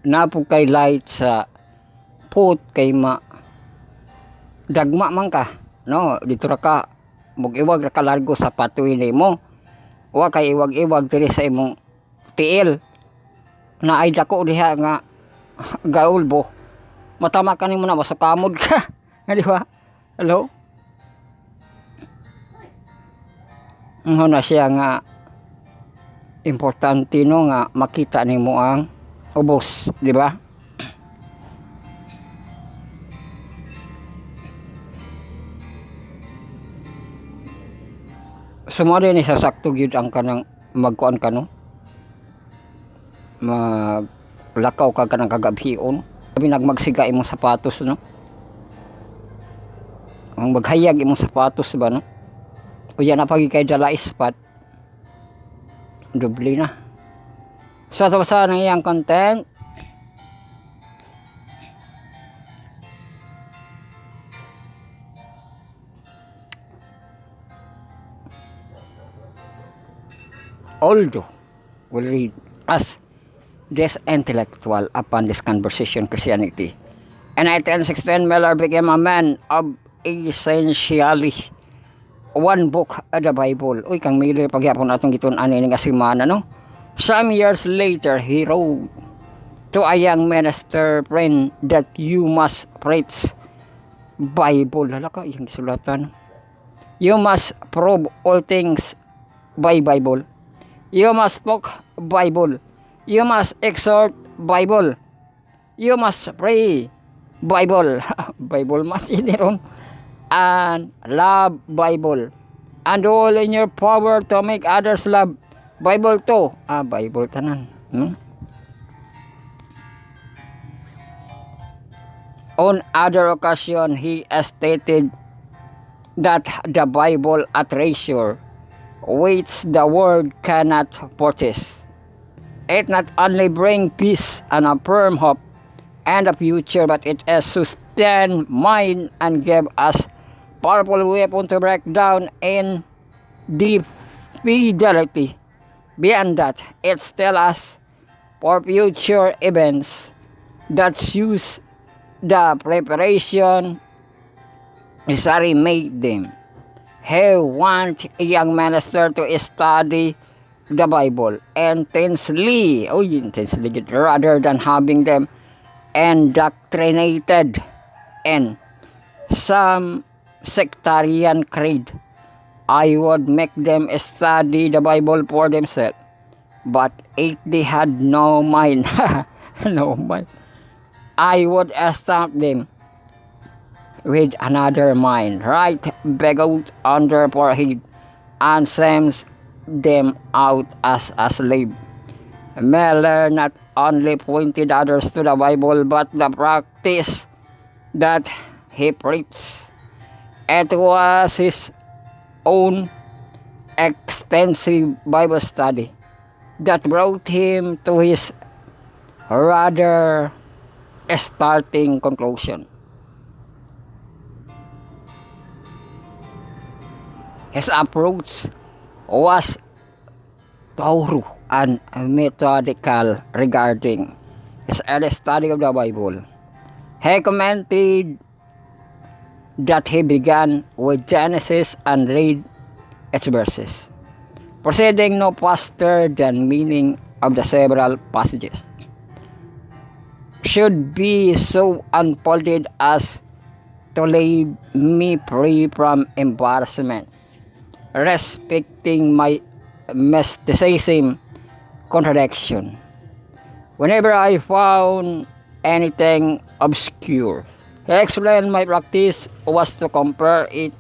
Napo kay light sa foot kay dagma man ka, no? Dito ra ka mag-iwag ra ka largo sa pathway nimo. Wa kay iwag-iwag diri sa imong tiil na ay dako diha nga gaulbo matama ka nimo na masukamod ka di ba? Hello? Na siya nga importante, no, nga makita nimo ang ubos, di ba? Sumali ni sa sakto gyud ang kanang magkuan ka, no? Maglakaw ka kanang kagabhion sabi nagmagsiga imong sapatos, no? Ang maghayag imong sapatos ba, no? O yan na pagi kay dala ispat doble na. So sa ng iyang content although will read as this intellectual upon this conversation Christianity. And 1816 Miller became a man of essentially one book of the Bible. Uy, kang Miller pagyapon atong gitun-an ini nga semana, no? Some years later, he wrote to a young minister friend that you must preach Bible. Hala ka, yung sulatan. You must prove all things by Bible. You must talk Bible. You must exhort Bible. You must pray Bible. Bible mas iniron. And love Bible. And all in your power to make others love Bible to, Bible tanan, no? On other occasion, he stated that the Bible a treasure which the world cannot purchase. It not only bring peace and a firm hope and a future, but it has sustained mind and give us powerful weapon to break down in the fidelity. Beyond that, it tells us for future events that use the preparation necessary made them. He want a young minister to study the Bible intensely, rather than having them indoctrinated in some sectarian creed. I would make them study the Bible for themselves. But if they had no mind, no mind, I would stamp them with another mind, right back out on their forehead, and sends them out as a slave. Miller not only pointed others to the Bible, but the practice that he preached. It was his own extensive Bible study that brought him to his rather starting conclusion. His approach was thorough and methodical regarding his early study of the Bible. He commented that he began with Genesis and read its verses, proceeding no faster than meaning of the several passages should be so unfolded as to leave me free from embarrassment respecting my mysticism contradiction. Whenever I found anything obscure, he explained my practice was to compare it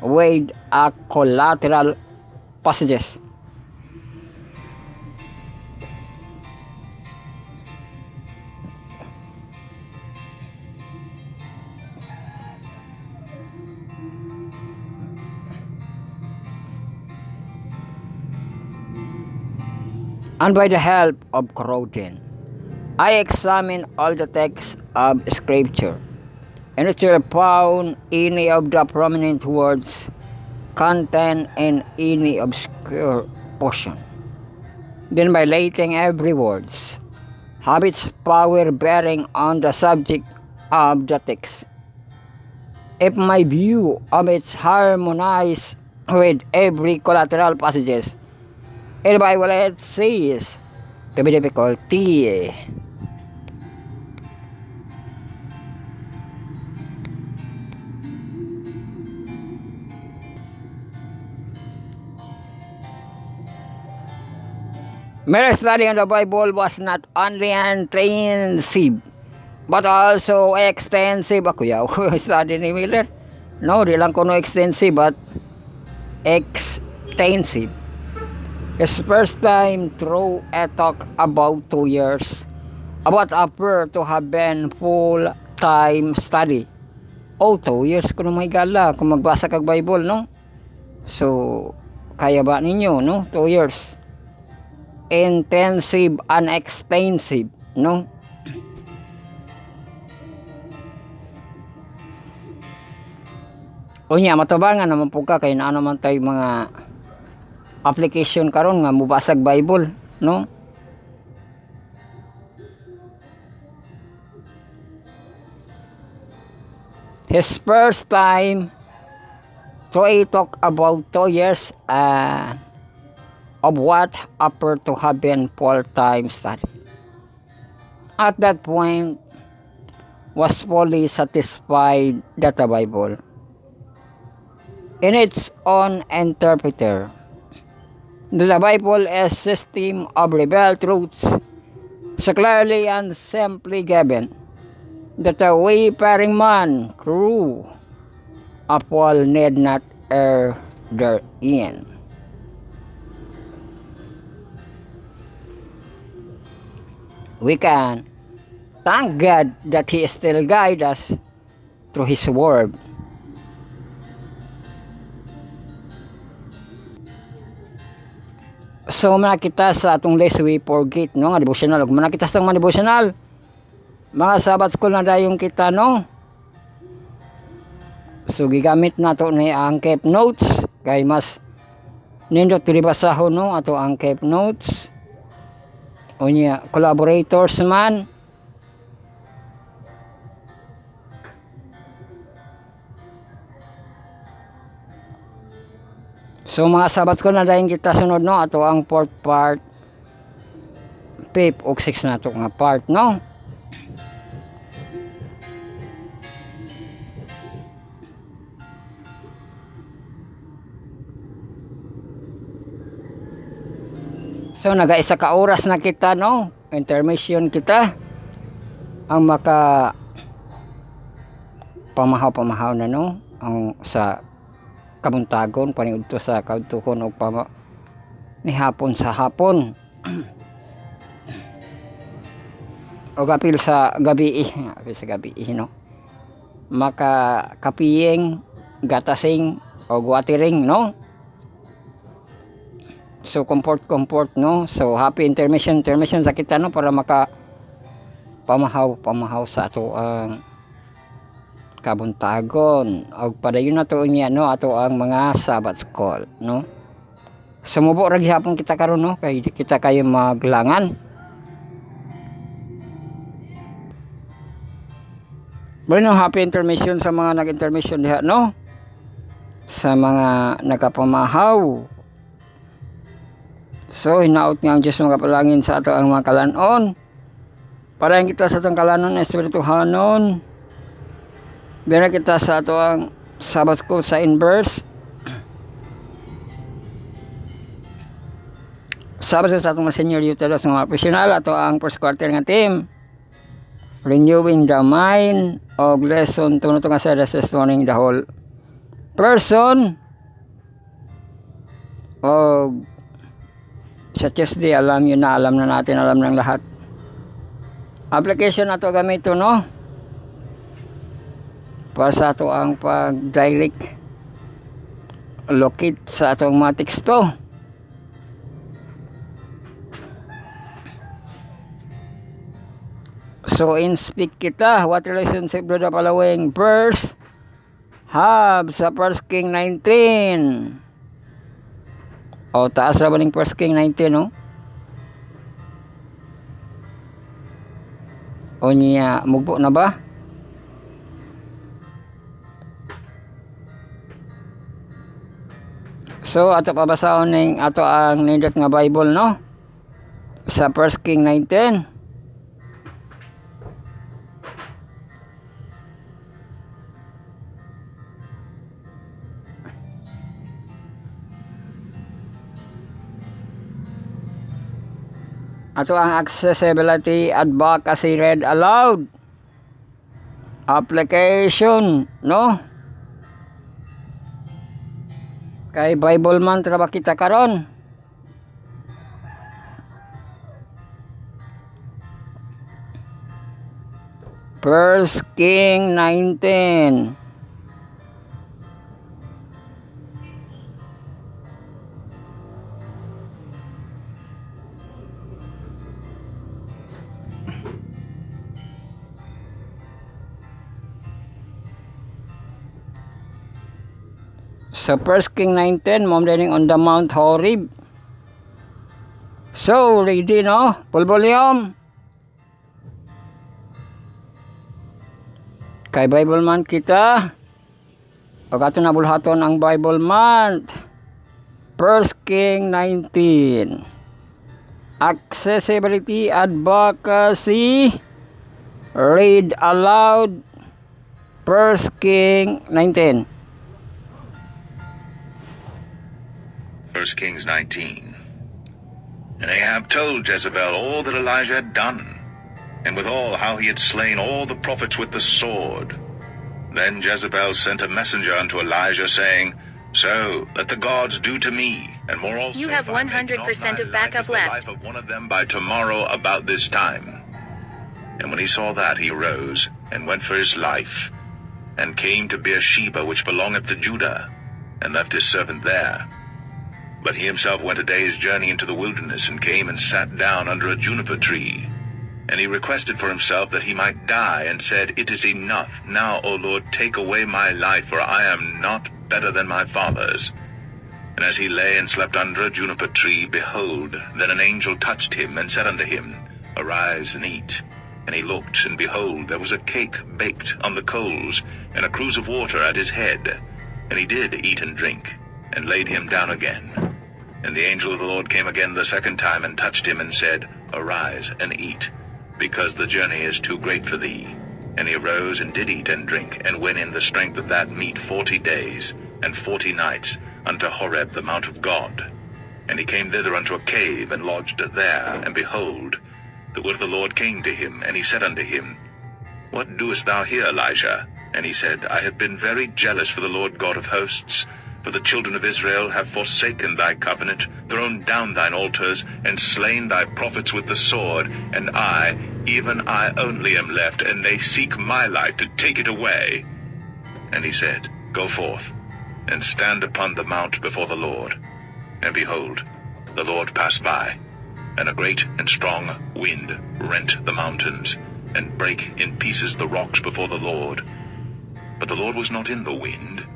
with a collateral passages. And by the help of Crowden, I examined all the texts of Scripture, and if I found any of the prominent words contained in any obscure portion, then by letting every word have its power bearing on the subject of the text, if my view of it harmonized with every collateral passages, in the Bible it says to be difficulty. My study of the Bible was not only intensive, but also extensive. Ako yaw, study ni Miller. No, di lang ko no extensive, but extensive. His first time through a talk about 2 years, about appear to have been full-time study. 2 years ko na may gala kung magbasa kag Bible, no? So, kaya ba ninyo, no? 2 years. Intensive and extensive, no? Unya, matabangan naman po ka kay na naman tayo mga application karon nga mubasag Bible, no? His first time to talk about 2 years of what appeared to have been full-time study. At that point, was fully satisfied that the Bible, in its own interpreter, the Bible is a system of revealed truths, so clearly and simply given that the wayfaring man through a fall need not err therein. we can thank God that He still guide us through His Word. So manakita sa atong lest we forget, no, nga devotional. Ug manakita sa mga devotional, mga Sabbath school na dayong kita, no. So gigamit nato ni ang keep notes kay mas nindot dili basahon, no, ato ang keep notes. Unya collaborators man. So mga Sabbath ko na dahil kita sunod, no, ato ang 4th part, 5th ug 6 na ito nga part, no. So nagaisa ka oras na kita, no, intermission kita ang maka pamahaw na, no, ang sa kabuntagon paniudto sa kautuhon og ni hapon sa hapon o apil sa gabi, no, maka kapiyeng gatasing o watering, no. So comfort, no. So happy intermission sa kita, no, para maka pamahaw sa ato ang kabuntagon og padayon na to niya, no, ato ang mga Sabbath school, no. Sumubo ra gihapon kita karon, no, kay kita kayo maglangan. Bueno, happy intermission sa mga nag-intermission diha, no, sa mga nakapamahaw. So hinaot nga ang Diyos magapalangin sa ato ang mga kalanon para kita sa atong kalanon espirituhanon. Dira kita sa ato ang Sabbath school sa inverse. Sabbath sa atong senior youth sa mga professional, ato ang first quarter nga team. Renewing the mind og lesson tuno nga sa restoring the whole person. Og sa Tuesday, alam na natin, alam ng lahat. Application na to gamito, no, para sa ato ang pag-direct locate sa atong mga teksto. So in speak kita, what relationship do the following verse have sa 1 King 19? O taas ra ba ning 1 King 19, no? O niya mugbo na ba? So ato pabasahon ning ato ang nindot nga Bible, no, sa 1 King 19. Ato ang accessibility advocacy read aloud application, no, kay Bible man traba kita karon. First King 19. So 1 King 19, mom dining on the Mount Horeb. So ready, no, full volume. Kay Bible man kita. Pag ato nabulhaton ang Bible month. 1 King 19. Accessibility advocacy read aloud 1 King 19. 1 Kings 19. And Ahab told Jezebel all that Elijah had done, and withal how he had slain all the prophets with the sword. Then Jezebel sent a messenger unto Elijah, saying, So let the gods do to me, and more also. You have if I make 100% not thy of backup life as the left. life of one of them by tomorrow about this time. And when he saw that, he arose, and went for his life, and came to Beersheba, which belongeth to Judah, and left his servant there. But he himself went a day's journey into the wilderness, and came and sat down under a juniper tree. And he requested for himself that he might die, and said, It is enough. Now, O Lord, take away my life, for I am not better than my fathers. And as he lay and slept under a juniper tree, behold, then an angel touched him, and said unto him, Arise and eat. And he looked, and behold, there was a cake baked on the coals, and a cruse of water at his head. And he did eat and drink, and laid him down again. And the angel of the Lord came again the second time, and touched him, and said, Arise and eat, because the journey is too great for thee. And he arose, and did eat and drink, and went in the strength of that meat 40 days, and 40 nights, unto Horeb the mount of God. And he came thither unto a cave, and lodged there. And behold, the word of the Lord came to him, and he said unto him, What doest thou here, Elijah? And he said, I have been very jealous for the Lord God of hosts, for the children of Israel have forsaken thy covenant, thrown down thine altars, and slain thy prophets with the sword, and I, even I only am left, and they seek my life to take it away. And he said, Go forth, and stand upon the mount before the Lord. And behold, the Lord passed by, and a great and strong wind rent the mountains, and brake in pieces the rocks before the Lord. But the Lord was not in the wind.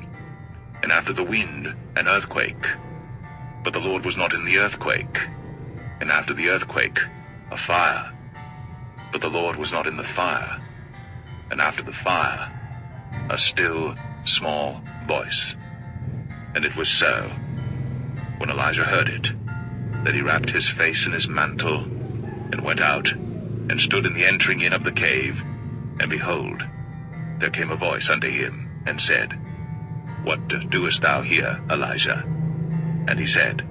And after the wind, an earthquake. But the Lord was not in the earthquake. And after the earthquake, a fire. But the Lord was not in the fire. And after the fire, a still, small voice. And it was so, when Elijah heard it, that he wrapped his face in his mantle, and went out, and stood in the entering in of the cave. And behold, there came a voice unto him, and said, What doest thou here, Elijah? And he said,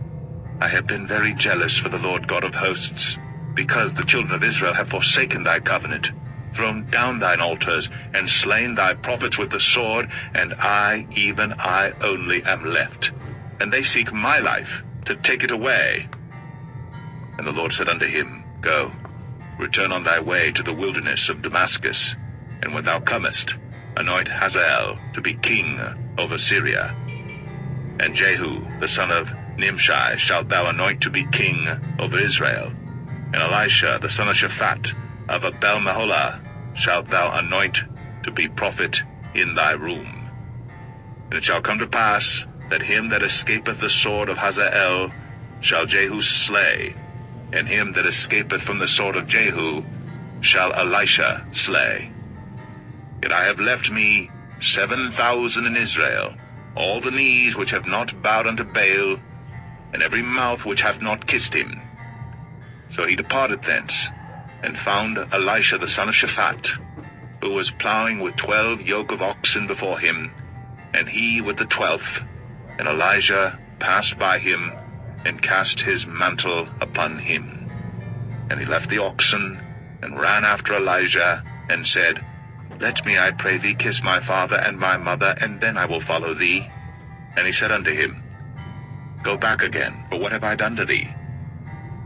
I have been very jealous for the Lord God of hosts, because the children of Israel have forsaken thy covenant, thrown down thine altars, and slain thy prophets with the sword, and I, even I only, am left. And they seek my life, to take it away. And the Lord said unto him, Go, return on thy way to the wilderness of Damascus, and when thou comest, anoint Hazael to be king over Syria. And Jehu, the son of Nimshi, shalt thou anoint to be king over Israel. And Elisha, the son of Shaphat, of Abel-Meholah, shalt thou anoint to be prophet in thy room. And it shall come to pass, that him that escapeth the sword of Hazael shall Jehu slay, and him that escapeth from the sword of Jehu shall Elisha slay. Yet I have left me 7,000 in Israel, all the knees which have not bowed unto Baal, and every mouth which hath not kissed him. So he departed thence, and found Elisha the son of Shaphat, who was plowing with 12 yoke of oxen before him, and he with the 12th. And Elijah passed by him, and cast his mantle upon him. And he left the oxen, and ran after Elijah, and said, Let me, I pray thee, kiss my father and my mother, and then I will follow thee. And he said unto him, Go back again, for what have I done to thee?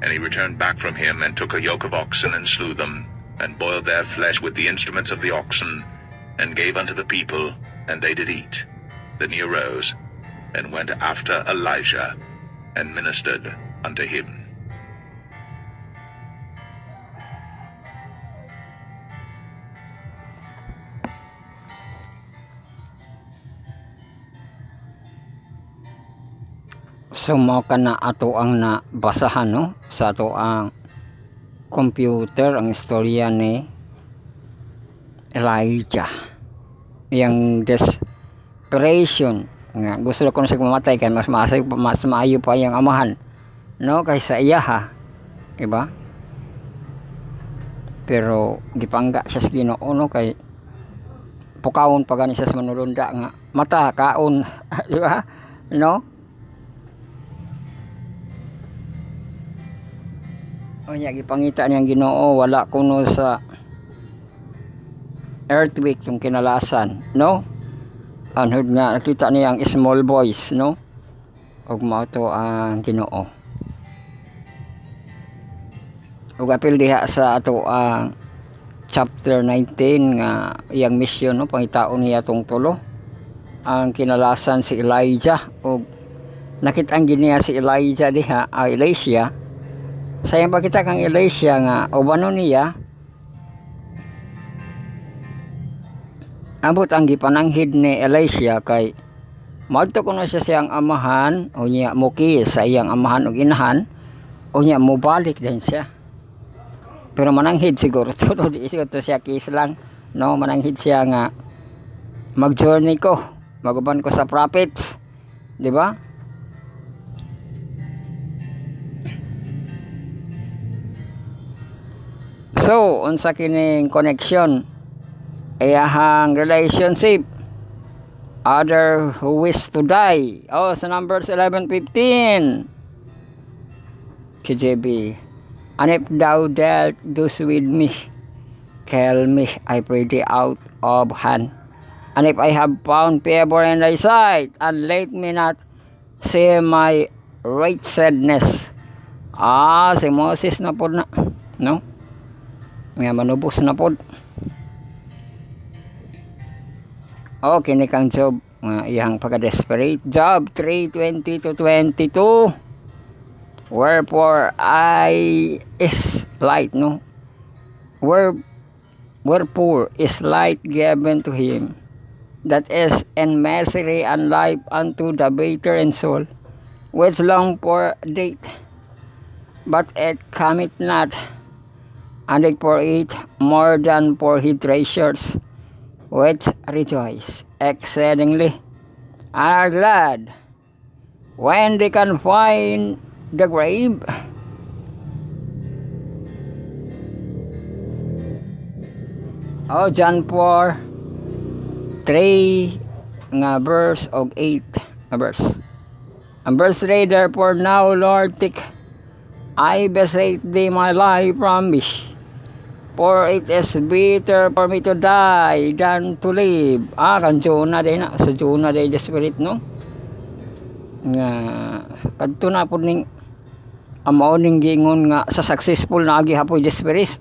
And he returned back from him, and took a yoke of oxen, and slew them, and boiled their flesh with the instruments of the oxen, and gave unto the people, and they did eat. Then he arose, and went after Elijah, and ministered unto him. So mao kana ato ang nabasahan no sa ato ang computer ang istorya ni Elijah, yang desperation nga gusto ko na siya mamatay kay mas maayo pa yung amahan no kaysa iya ha, diba? Pero gipangga siya sa Ginoo no kay pukawon pa gani siya sa manulunda nga mata kaon diba no. Unya gipangita niyang Ginoo wala kuno sa earthquake yung kinalasan no, anhod nga nakita niya ang small boys no, ug mao to ang Ginoo. Ug apil diha sa ato ang chapter 19 nga iyang mission, no, pangitaon niya tong tulo ang kinalasan si Elijah, o nakita ang giniya si Elijah diha, Elisha. Sayang pa kita kang Elisha nga ubano niya abot ang gipananghid ni Elisha kay madto kuno siya siyang amahan, o niya muki sa iyang amahan ug inahan, o niya mobalik din siya. Pero mananghid siguro to, no? Di siguro to siya kis lang, no? Mananghid siya nga mag-journey ko, maguban ko sa prophets, di ba? So unsa kining connection, iyahang relationship, other who wish to die. Oh, sa Numbers 11:15, KJB, and if thou dealt thus with me, kill me, I pray thee, out of hand. And if I have found favor in thy sight, and let me not see my wretchedness. Si Moses na po na, no? Nga manubos na po. Kini kang Job nga iyang pagka-desperate. Job 3:20-22. Wherefore I is light, no? Wherefore is light given to him that is in misery and life unto the bitter in soul, which long for date, but it cometh not, and it for it more than for his treasures, which rejoice exceedingly and are glad when they can find the grave. John 4:3 nga verse og 8 nga verse. Ang verse 3, therefore now Lord take I beseech thee my life from me, for it is better for me to die than to live. Kan Jonah din na, sa Jonah din the spirit, no? Nga kadto na pud ning amao ning gingon nga sa successful na agi hapoy the spirit.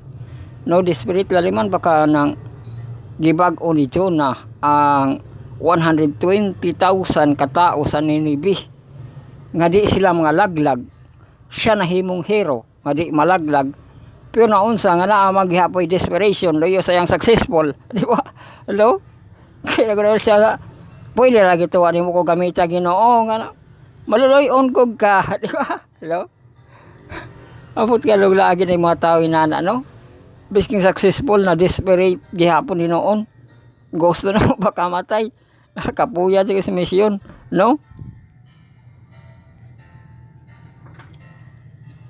No, the spirit laliman baka nang gibag-o ni Jonah ang 120,000 katao sa Ninive. Nga di sila mga laglag. Siya nahimong hero nga di malaglag. Pero naunsa nga naa maghihapoy desperation loyo sayang successful, di ba? Hello? Kaya gano'n siya nga, pwede ra gituwa nimo ko gamita Ginoo nga maluloy-on kog ka, di ba? Hello? Apot ka lugla agi ng mga tao inana, no? Bisking successful na desperate gihapon ni noon. Gusto na baka matay. Kapuya siya sa misyon, no?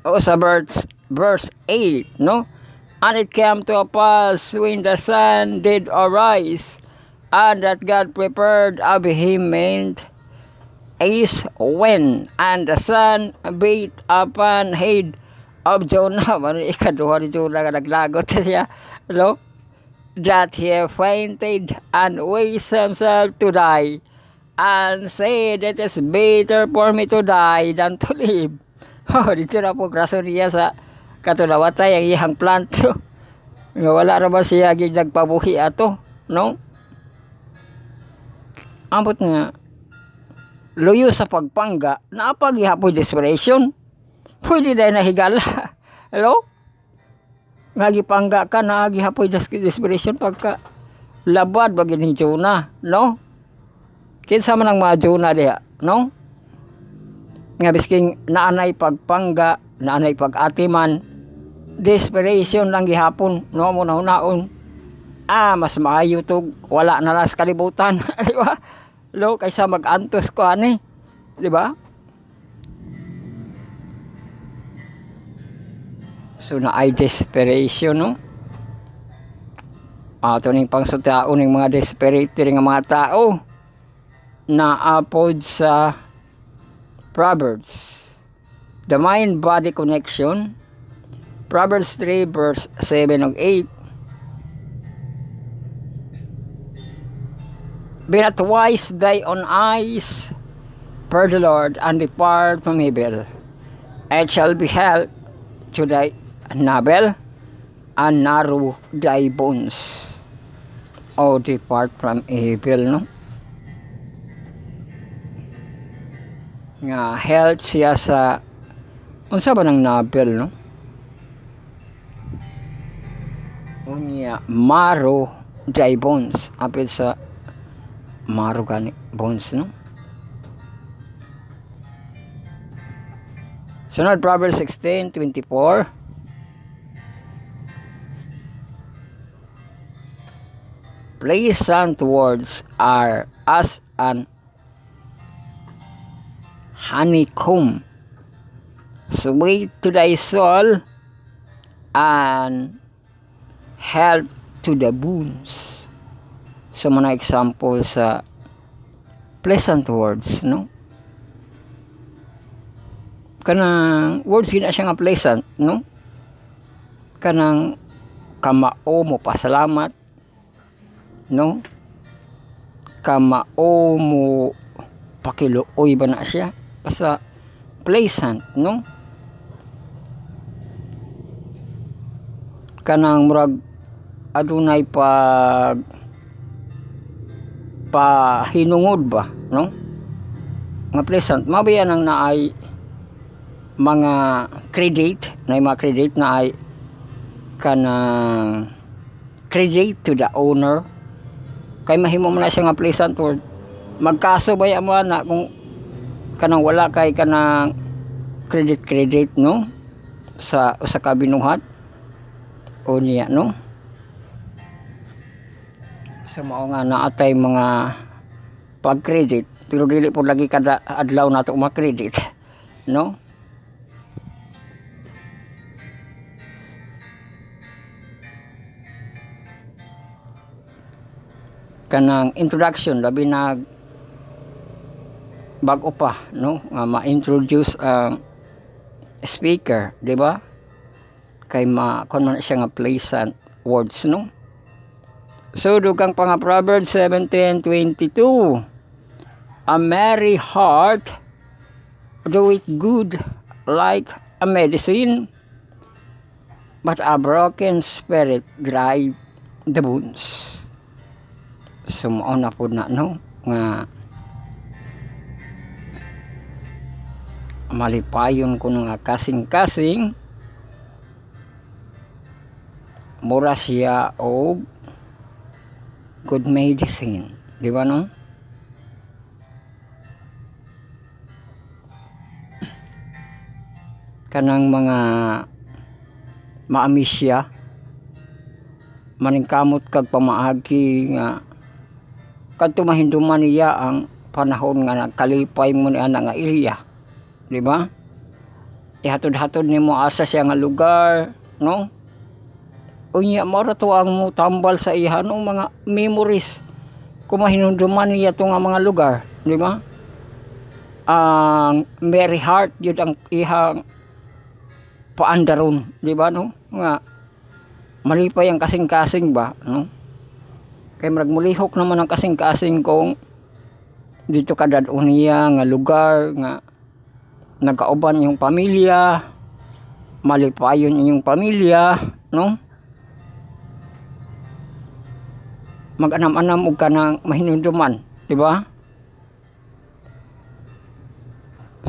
Sa verse 8, no? And it came to a pass when the sun did arise, and that God prepared a vehement east wind, and the sun beat upon head of Jonah. Ikaduha ni Jonah nga naglagot siya, no? That he fainted and wished himself to die, and said, it is better for me to die than to live. Dito na po graso niya sa katulawatay ang iyang planto. Nga wala na ba siya nagpabuhi ato, no? Ambot nga luyo sa pagpangga, napaghihapoy desperation. Pwede na nahigala. Hello? Nagipangga ka, nagihapoy desperation pagka labad bagi ni Jonah, no? Kinsa man ang mga Jonah diha, no? Nga bisking naanay pagpangga, naanay pag-atiman, desperation lang gihapon, no, mo naon. Mas maayo tog wala na las kalibutan, di ba? Lo kaysa mag-antos ko ani, di ba? So na ay desperation, no? Ato ning pangsutaon ning mga desperate nga mga tao na apod sa Proverbs, the mind-body connection, Proverbs 3 verse 7 ug 8. Be not wise thy own eyes, fear the Lord, and depart from evil. It shall be health to thy navel, and narrow thy bones, O depart from evil, no? Nga health siya sa unsa ba ng Nobel, no? Unya marrow dry bones, apil sa marrow gani bones, no? Sunod, Proverbs 16:24. Pleasant words are as an honeycomb, sweet to thy soul and health to the bones. So, mga example sa pleasant words, no? Kanang words gina siya nga pleasant, no? Kanang kamao mo pasalamat, no? Kamao mo pakiluoy ba na siya? Basta pleasant, no? Kanang murag adunay pahinungod ba, no? Nga pleasant, mabayan ang naay mga credit, na mga credit na ay kanang credit to the owner, kay mahimo mo na siya nga pleasant word. Magkaso ba mo na kung kanang wala kay kanang credit, no? Sa usa ka binuhat o niya, no? So mao nga naatay mga pag-credit, pero dili po lagi kada adlaw nato ma-credit, no? Kanang introduction, labi na bago pa, no? Ma-introduce ang speaker, di ba? Kay kung man siya nga pleasant words, no? So dugang pa nga Proverbs 17:22. A merry heart doeth good like a medicine, but a broken spirit dry the bones. Sumao na po na, no? Nga malipayon ko nga kasing-kasing mura siya o good medicine, di ba, no? Kanang mga maamis siya maningkamot kag pamaagi nga kadto mahinduman niya ang panahon nga nagkalipay mo niya nga area, di ba? Ihatod-hatod nimo asa siya nga lugar, no? Unya mao to ang mo tambal sa iya no mga memories kung mahinduman niya to nga mga lugar, di ba? Ang merry heart yun ang ihang paandaron, di ba, no? Nga malipay ang kasing-kasing ba, no? Kay mulihok naman ang kasing-kasing kung dito kadadon niya nga lugar nga nagkauban yung pamilya, malipayon inyong pamilya, no? Mag-anam-anam og kanang mahinumduman, di ba?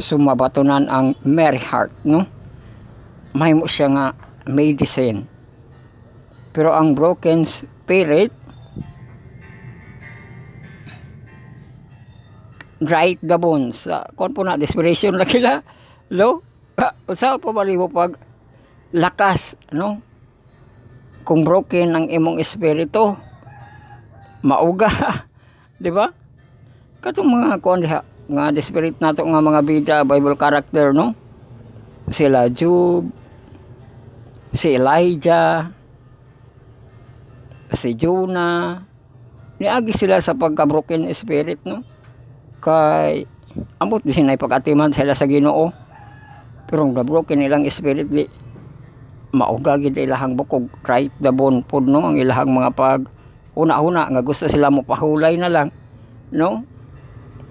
Sumabatonan ang merry heart, no? Mahimo siya nga medicine. Pero ang broken spirit dry the bones. Kung po na desperation lagi la, no? Usa pa balibo pag lakas, no? Kung broken ang imong espiritu, mauga, di ba? Katong mga kuan diha nga desperate nato nga mga bida Bible character, no? Sila Job, si Elijah, si Jonah, niagi sila sa pagka-broken spirit, no? Kay ambot di sinay pag-atiman sila sa Ginoo, pero ang broken ilang spirit di mauga gid ilahang bukog, right the bone pod, no? Ang ilahang mga pag una-una nga gusto sila mo pahulay na lang, no?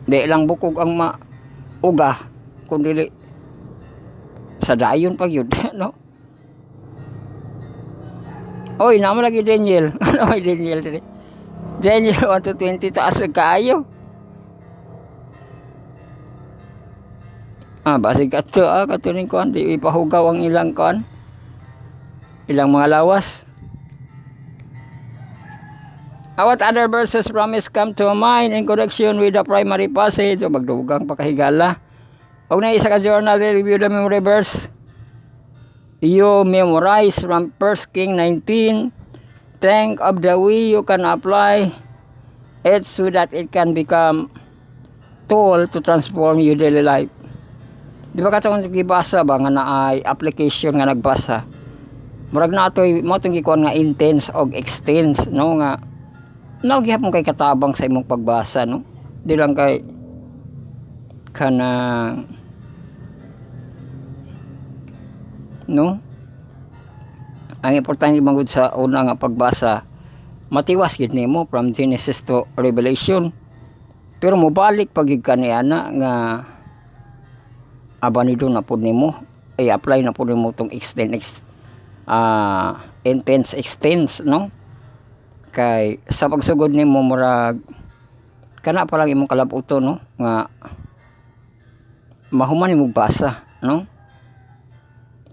Di lang bukog ang mauga kundi sa dayon pag yun, no? Oy, namo lagi Daniel. Ano ay Daniel dire? Daniel 1 to 20 taas ug kaayo. Basig kato ning kuan di ipahugaw ang ilang kuan. Ilang mga lawas. What other verses promise come to mind in connection with the primary passage? O magdugang pakahigala. Og na isa ka journal review the memory verse. You memorize from 1 King 19. Think of the way you can apply it so that it can become tool to transform your daily life. Di ba katong gibasa ba nga naay application nga nagbasa? Murag na atoy mo tong gikuan nga intense og extense, no, nga gihapon kay katabang sa imong pagbasa, no? Di lang kay kana no? Ang importante mangud sa una nga pagbasa, matiwas gid nimo from Genesis to Revelation. Pero mobalik pagig kaniana nga abanido na pud nimo, i-apply na pud nimo tong intense extends, no? Kay sa pagsugod nimo murag kana pa lang imong kalabuto, no, nga mahuman imong basa, no?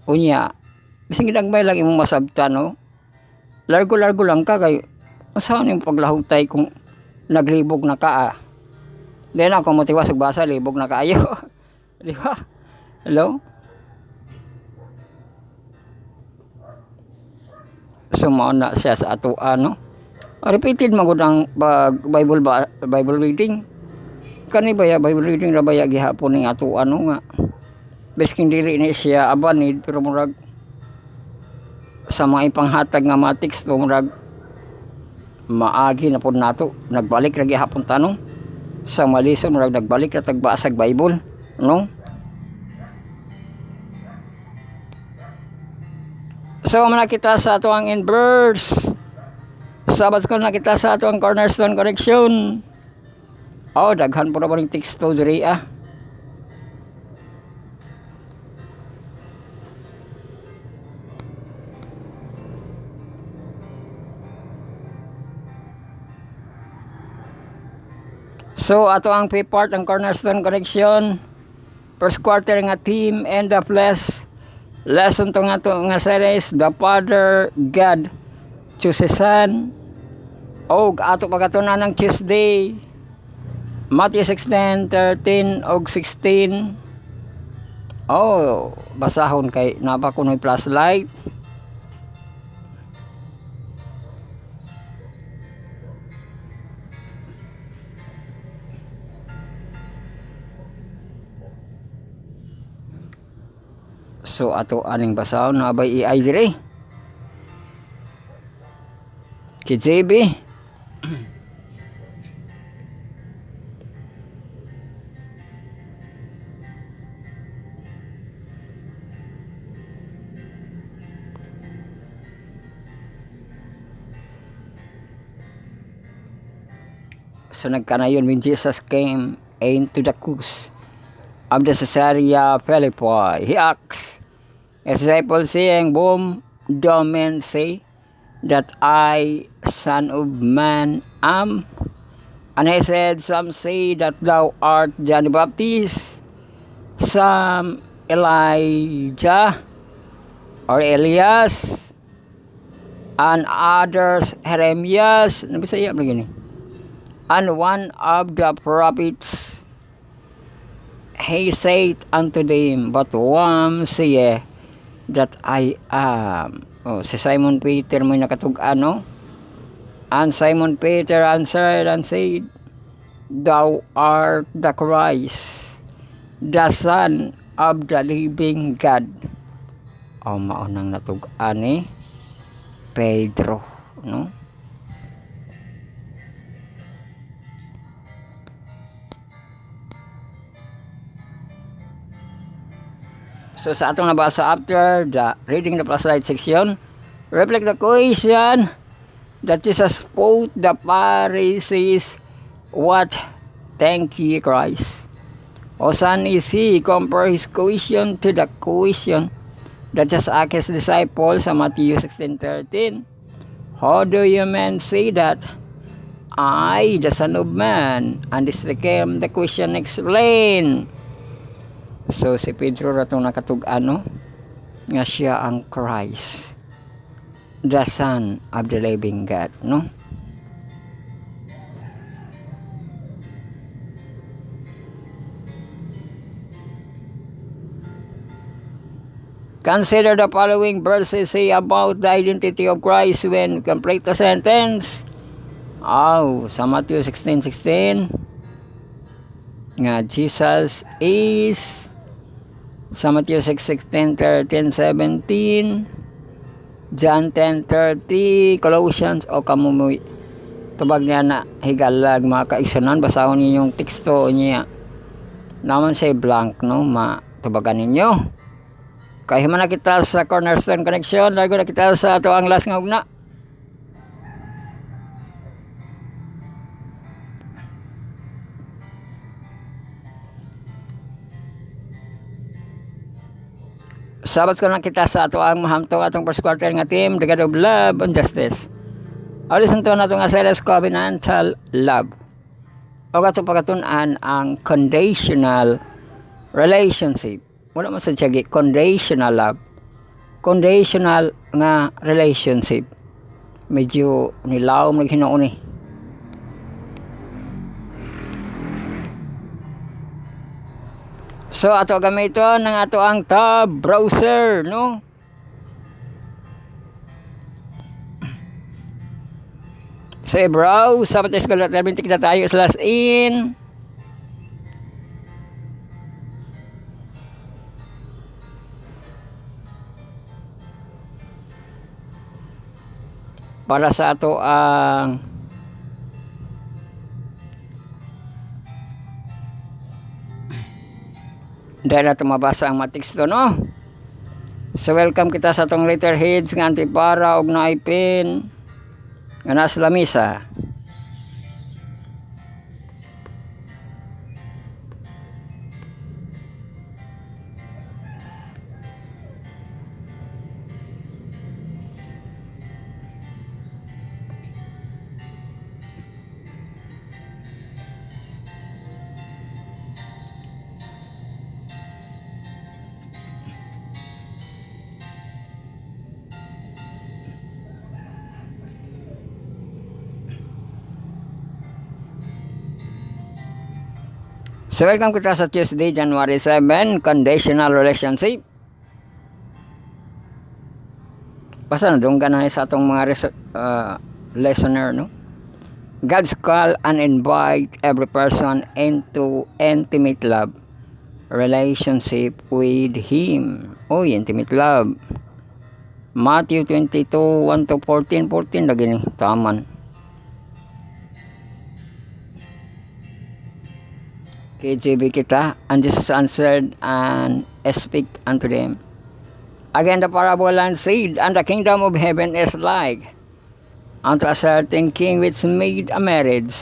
Unya bising gidagmay lang imong masabtan, no? Largo lang ka kay usaon imong paglahutay kung naglibog na ka. Then ako motiwas og basa libog na kaayo. Di ba? Hello? Sumana siya sa ato ano. Repeated magud ang Bible reading. Kani baya Bible reading ra baya gihapon ning ato ano nga. Bisking dili ni siya abanid pero murag sa mga ipanghatag nga matics to murag maagi na pud nato. Nagbalik ra gihapon tanong sa malison murag nagbalik ra tagbasag Bible, no? So man kita sa ato ang in verse. Sabas ko na kita sa ato ang cornerstone correction. Daghan po na ba ning teksto diri So ato ang part ang cornerstone correction. First quarter nga theme and the flesh. Lesson to nga series, the Father God chooses Son. Ato pagatunan ng Tuesday, Matthew 16:13 og 16. Basahon kay napa kunoy flashlight. So ato aning basahon na bay AI dire. KJB. So nagkanayon when Jesus came into the coast of the Caesarea Philippi, he asked his disciples saying, "Whom do men say that I, Son of Man, am?" And he said, "Some say that thou art John the Baptist, some Elijah or Elias, and others Jeremias." Nabisaya begini. "And one of the prophets." He said unto them, "But whom say that I am?" Si Simon Peter may nakatug-an, no? And Simon Peter answered and said, "Thou art the Christ, the Son of the living God." Maunang natug-an ni Pedro, no? So sa atong nabasa after the reading the flashlight section, reflect the question that Jesus posed the Pharisees, "What thank ye Christ? O son is he?" Compare his question to the question that just asked his disciples sa Matthew 16:13. How do you men say that I, the Son of Man? And this became the question explained. So si Pedro ratong nakatug-an, no? Nga siya ang Christ, the Son of the living God, no? Consider the following verses say about the identity of Christ when complete the sentence. Sa Matthew 16:16 nga Jesus is, sa Matthew 6:16, 13, 17, John 10:30, Colossians o kamumuy. Tubag niya na higalag mga kaigsunan, basahon niyo yung teksto niya. Naman siya blank, no? Matubagan ninyo. Kaya man na kita sa Cornerstone Connection, lago na kita sa ato ang last nga ugna. Sabat ko na kita sa ato ang mahamtong atong first quarter nga team, the God of Love and Justice. Alisan to na ito nga series covenantal love. O kato pagkatunan ang conditional relationship. Wala man sa tiyagi, conditional love. Conditional nga relationship. Medyo nilaw naghinoon eh. So ato gamiton ng ato ang tab browser, no? So browse, sabat is kalat labintik na tayo /in. Para sa ato ang dahil na mabasa ang matiksto, no? So welcome kita sa atong letterheads nga antipara og naipin nga nasa lamisa. So welcome kita sa Tuesday, January 7, conditional relationship. Basta na dunggan na sa atong mga listener, no? God's call and invite every person into intimate love relationship with Him. Intimate love. Matthew 22, 1-14, 14 lagi ni taman. KJV kita, and Jesus answered and speak unto them. Again the parable and said, and the kingdom of heaven is like unto a certain king which made a marriage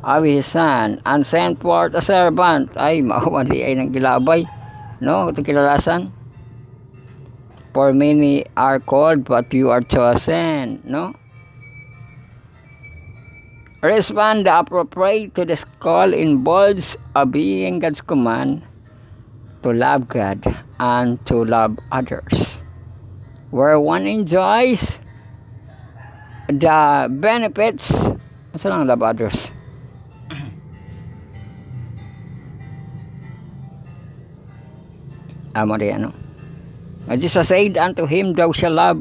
of his son, and sent forth a servant. Ay, maawali ay nang gilabay, no? Ito kilalasan. For many are called, but you are chosen, no? Respond the appropriate to this call involves obeying God's command to love God and to love others. Where one enjoys the benefits, asa lang love others? Amo rin, ano? Jesus said unto him, thou shalt love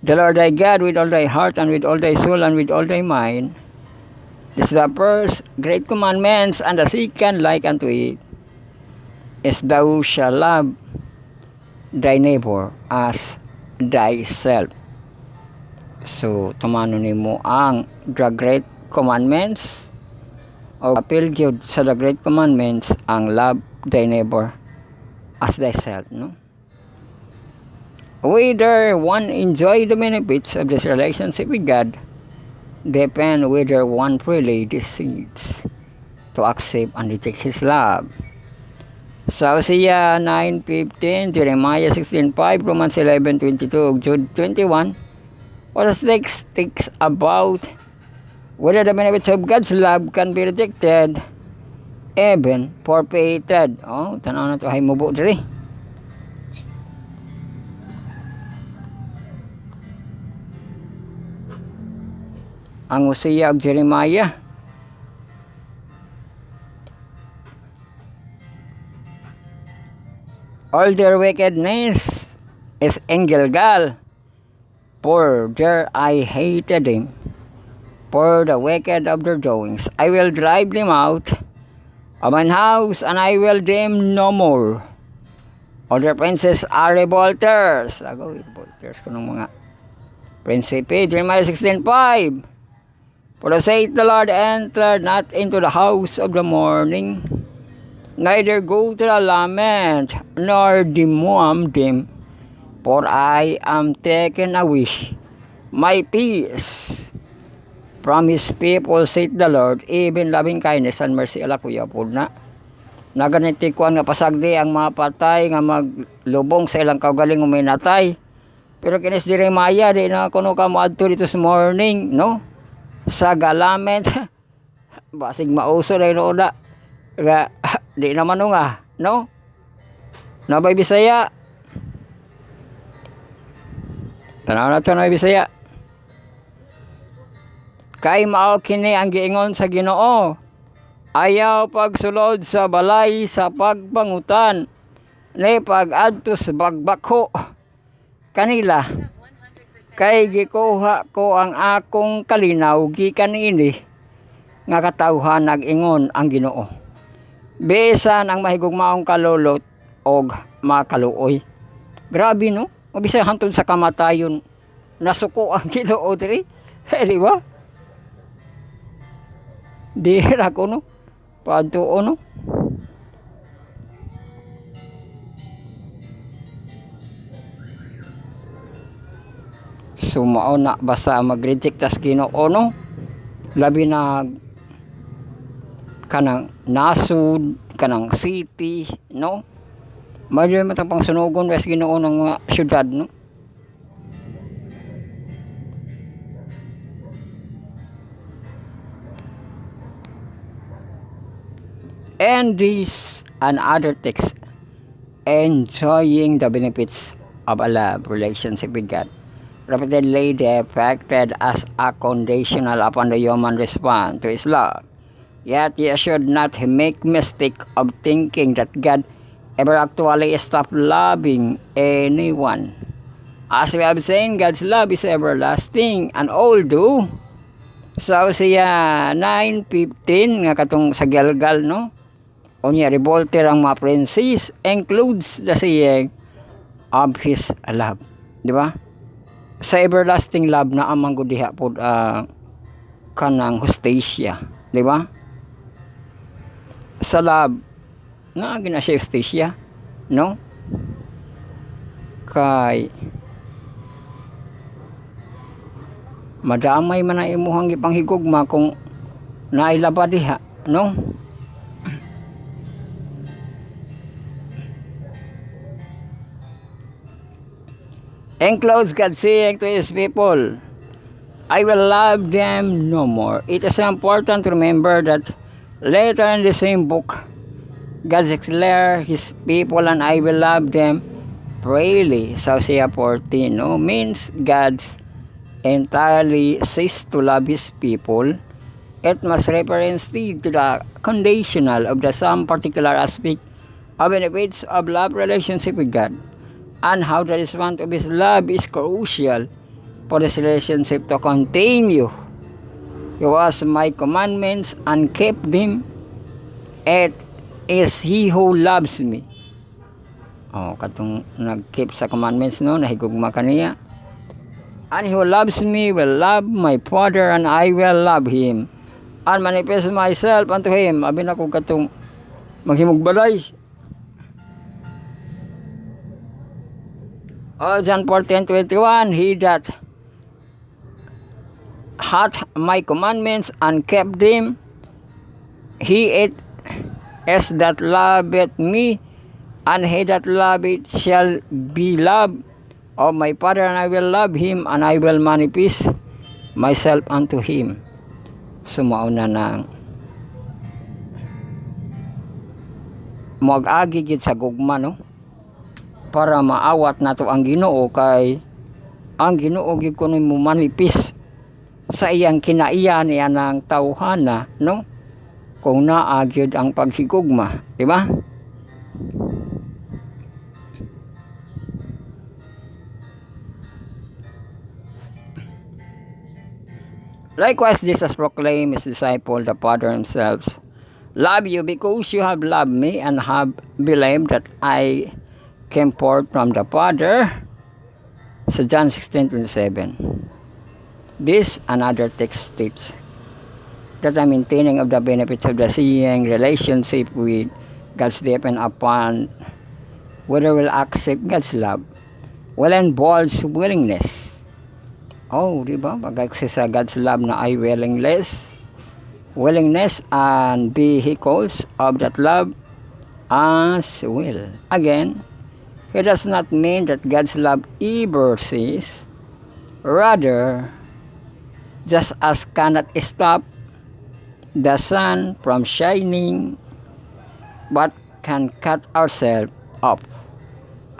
the Lord thy God with all thy heart and with all thy soul and with all thy mind. This is the first great commandments, and the second like unto it is thou shalt love thy neighbor as thyself. So tumano nimo ang the great commandments, o appeal gyud sa the great commandments ang love thy neighbor as thyself, no? Whether one enjoy the benefits of this relationship with God depend whether one freely decides to accept and reject His love. Sa Hosea 9:15, Jeremiah 16:5, Romans 11:22, Jude 21, What the text speaks about whether the benefits of God's love can be rejected, even forfeited. Oh, tanaw na to hay mubo diri. Ang Hosea ug Jeremiah. All their wickedness is in Gilgal, for there I hated them. For the wicked of their doings, I will drive them out of mine house, and I will them no more. All their princes are revolters. Ako, revolters ko ng mga prinsipe. Jeremiah 16:5. For the saith the Lord, enter not into the house of the mourning, neither go to the lament, nor demourn them, for I am taken away my peace from his people, saith the Lord, even loving kindness and mercy. Ala kuya po na naganiti ko ang napasagdi ang mga patay nga maglubong sa ilang kaugaling uminatay. Pero kinis Jeremiah, di na kuno ka moadto dito sa morning, no? Sa galament, basig mauso na yun na. Di naman nga, no? Nabay Bisaya. Tanaw na ito na Bisaya. Kay mao kini ang giingon sa Ginoo. Ayaw pagsulod sa balay sa pagpangutan, ni pag-adto sa bagbakho kanila. Kay gikuha ko ang akong kalinaw gikan ini nga katawhan nag-ingon ang Ginoo. Bisan ang mahigugmaong kalulot og makaluoy. Grabe no? O bisan hantod sa kamatayon nasuko ang Ginoo diri. Di ba? Di ra ko no. Padto no. So mao na basta mag-reject tas Ginoo no. Labi na kanang nasud, kanang city, no? Mayo man pang sunugon wes Ginoo ng mga syudad, no? And this and other texts enjoying the benefits of a love relationship with God repeatedly depicted as a conditional upon the human response to his love. Yet ye should not make mistake of thinking that God ever actually stopped loving anyone. As we have seen, God's love is everlasting, and although sa Hosea 9:15 nga katong sa Gilgal, no? Unya revolter ang mga princes includes the saying of his love, di ba? Sa everlasting love na amang gudiha pod kanang hostia, di ba? Sa love na gina siya hostia, no? Kay madamay man ang imuhang ipanghigugma kung nailaba diha, no? Enclose God saying to his people, I will love them no more. It is important to remember that later in the same book, God declares his people and I will love them freely. So Hosea 14, no? Means God's entirely cease to love his people. It must reference to the conditional of the some particular aspect of benefits of love relationship with God, and how the response of his love is crucial for this relationship to continue. He was my commandments and kept them. It is he who loves me. Oh, katong nag-keep sa commandments, no? Nahigugma kaniya. And he who loves me will love my Father, and I will love him and manifest myself unto him. Abi na ko katong maghimugbalay. John 14:21, he that hath my commandments and kept them, he it is that loveth me, and he that loveth shall be loved of my Father, and I will love him, and I will manifest myself unto him. Sumauna ng mag-agi gid sa gugma, no, para maawat nato ang Ginoo, kay ang Ginoo gid kuno mo manifest sa iyang kinaiyan niya ng tawhana, no, kung naa gyud ang paghigugma, di ba? Likewise, Jesus proclaimed his disciple, the Father himself, love you because you have loved me and have believed that I came forth from the Father. Sa John 16:27. This another text states that the maintaining of the benefits of the seeing relationship with God's depend upon whether will accept God's love will involves willingness. Oh, di ba? Pag-access sa God's love na ay willingness and vehicles of that love as will. Again, it does not mean that God's love ever ceases. Rather, just as cannot stop the sun from shining, but can cut ourselves off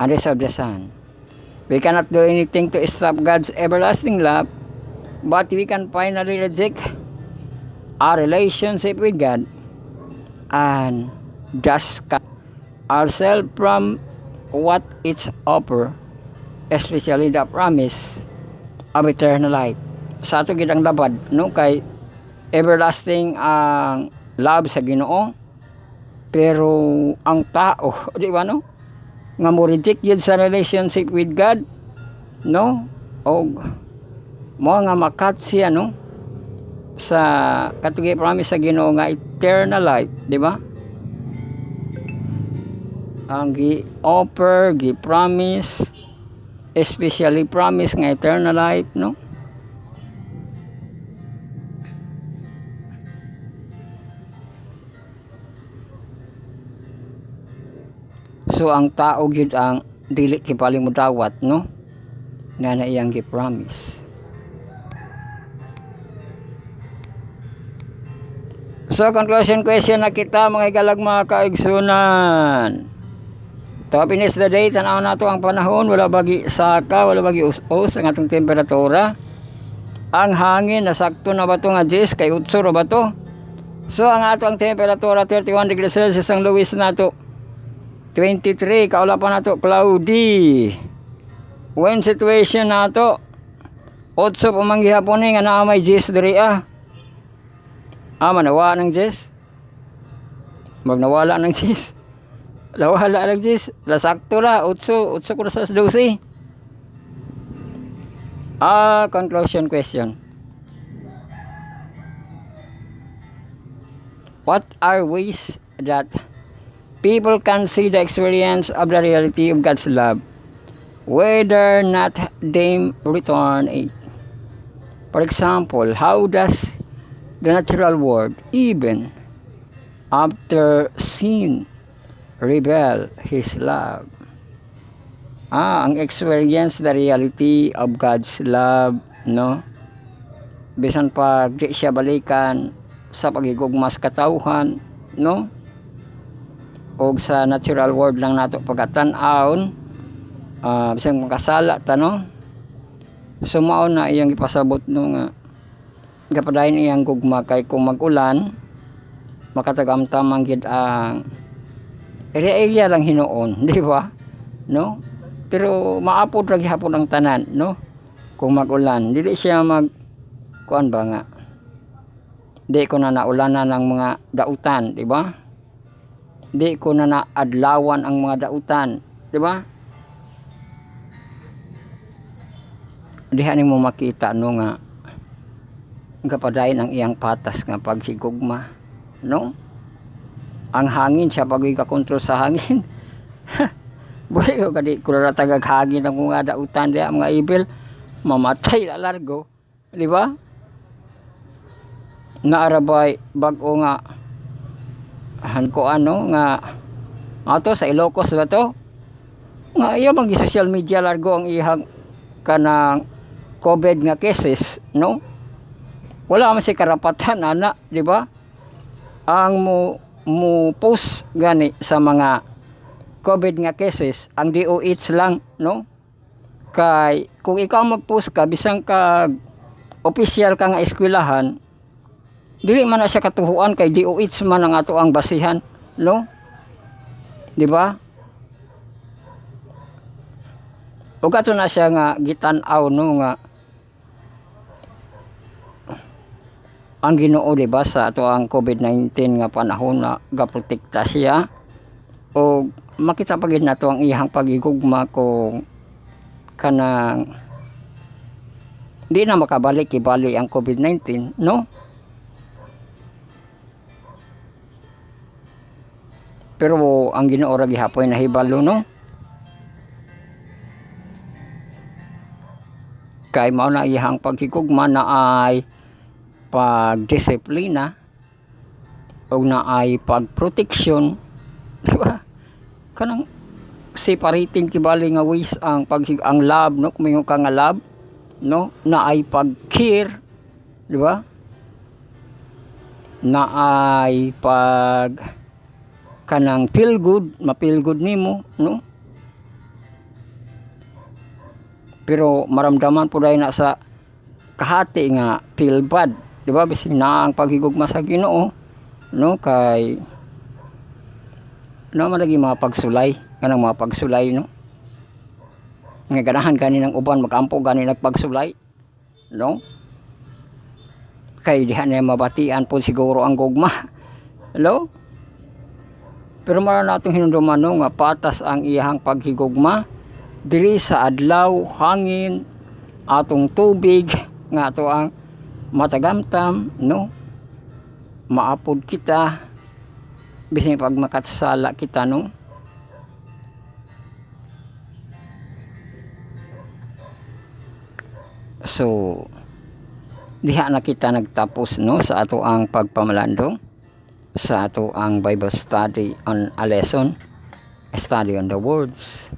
and rays of the sun. We cannot do anything to stop God's everlasting love, but we can finally reject our relationship with God and just cut ourselves from what it's offer, especially the promise of eternal life. Sa ato gid ang labad, no, kay everlasting ang love sa Ginoo, pero ang tao, di ba, no, nga mo reject yun sa relationship with God, no, o mo nga makat siya, no, sa katugay promise sa Ginoo nga eternal life, di ba? Ang gi-offer, gi-promise, especially promise nga eternal life, no? So ang tao gyud ang dili kipaling modawat, no, nga na iyang gi-promise. So conclusion question na kita mga igalag mga kaigsunan. To finish the day, tanaw nato ang panahon, wala bagi saka, wala bagi us-us ang atong temperatura. Ang hangin nasakto na ba to nga 10 kay 8 ra ba to? So ang ato ang temperatura 31 degrees Celsius, ang lowest nato 23, kaula pa nato cloudy. Wind situation nato 8 pamanggi hapon nga naa may 10 diri manawa ng 10. Magnawala ng 10. Lawala ng 10. Lasakto ra 8 ko na sa 12. Conclusion question. What are ways that people can see the experience of the reality of God's love, whether not they return it? For example, how does the natural world, even after sin, rebel His love? Ang experience the reality of God's love, no? Bisan pag di siya balikan sa pagigugmas katawhan, no? O sa natural world lang nato pagatan-aon, bisan makasala ta, no? Sumao na iyang ipasabot, no, nga gapadayon iyang gugma, kay kung mag-ulan makatagamtamang gid ang area lang hinuon, di ba, no? Pero maapod ra gihapon ang tanan, no, kung mag-ulan. Dili siya kuan ba nga, di ko na naulanan ng mga dautan, di ba? Di ko na naadlawan ang mga dautan, di ba? Diha nimo makita, no, nga kapadayon ang iyang patas nga paghigugma, no? Ang hangin siya pag ikakontrol sa hangin. Buhay ko kadi kula tagag hangin ang mga dautan diha, mga ibil mamatay na largo, di ba? Naarabay bag-o nga ko ano nga ato sa Ilocos ba to, nga iya mag social media largo ang ihang kanang COVID nga cases, no? Wala man si karapatan ana, di ba? Ang mo post gani sa mga COVID nga cases, ang DOH lang, no? Kay kung ikaw mag-post ka bisang kag official ka nga eskwelahan, dili man na siya katuhuan kay DOH man ang ato ang basihan, no? Di ba? Ug ato na siya nga gitan-aw, no, nga ang Ginoo, di ba, sa ato ang COVID-19 nga panahon na gaprotekta siya o makita pagid nato ang iyang pagigugma kung kanang di na makabalik ibali ang COVID-19, no? Pero ang Ginoo ra gihapon nahibalo, no? Kay mao na iyang paghigugma na ay pagdisiplina o na ay pagproteksyon, di ba? Kanang separating kibali nga ways ang ang love, no? Kumayo ka nga love, no? Na ay pag-care, di ba? Na ay pag kanang feel good, ma-feel good nimo, no? Pero maramdaman po dahil na sa kahati nga feel bad, di ba? Bising na ang paghigugma sa Ginoo, no? Kay no man lagi mga pagsulay, kanang mga pagsulay, no? Nga ganahan gani ng uban magampo gani nagpagsulay, no? Kay diha na mabatian po siguro ang gugma, no? Pero mara natong hinumduman, no, nga patas ang iyang paghigugma diri sa adlaw, hangin, atong tubig nga ato ang matagamtam, no? Maapod kita bisan pag makatsala kita, no? So diha na kita nagtapos, no, sa ato ang pagpamalandong sa ato ang Bible study on a lesson, study on the words,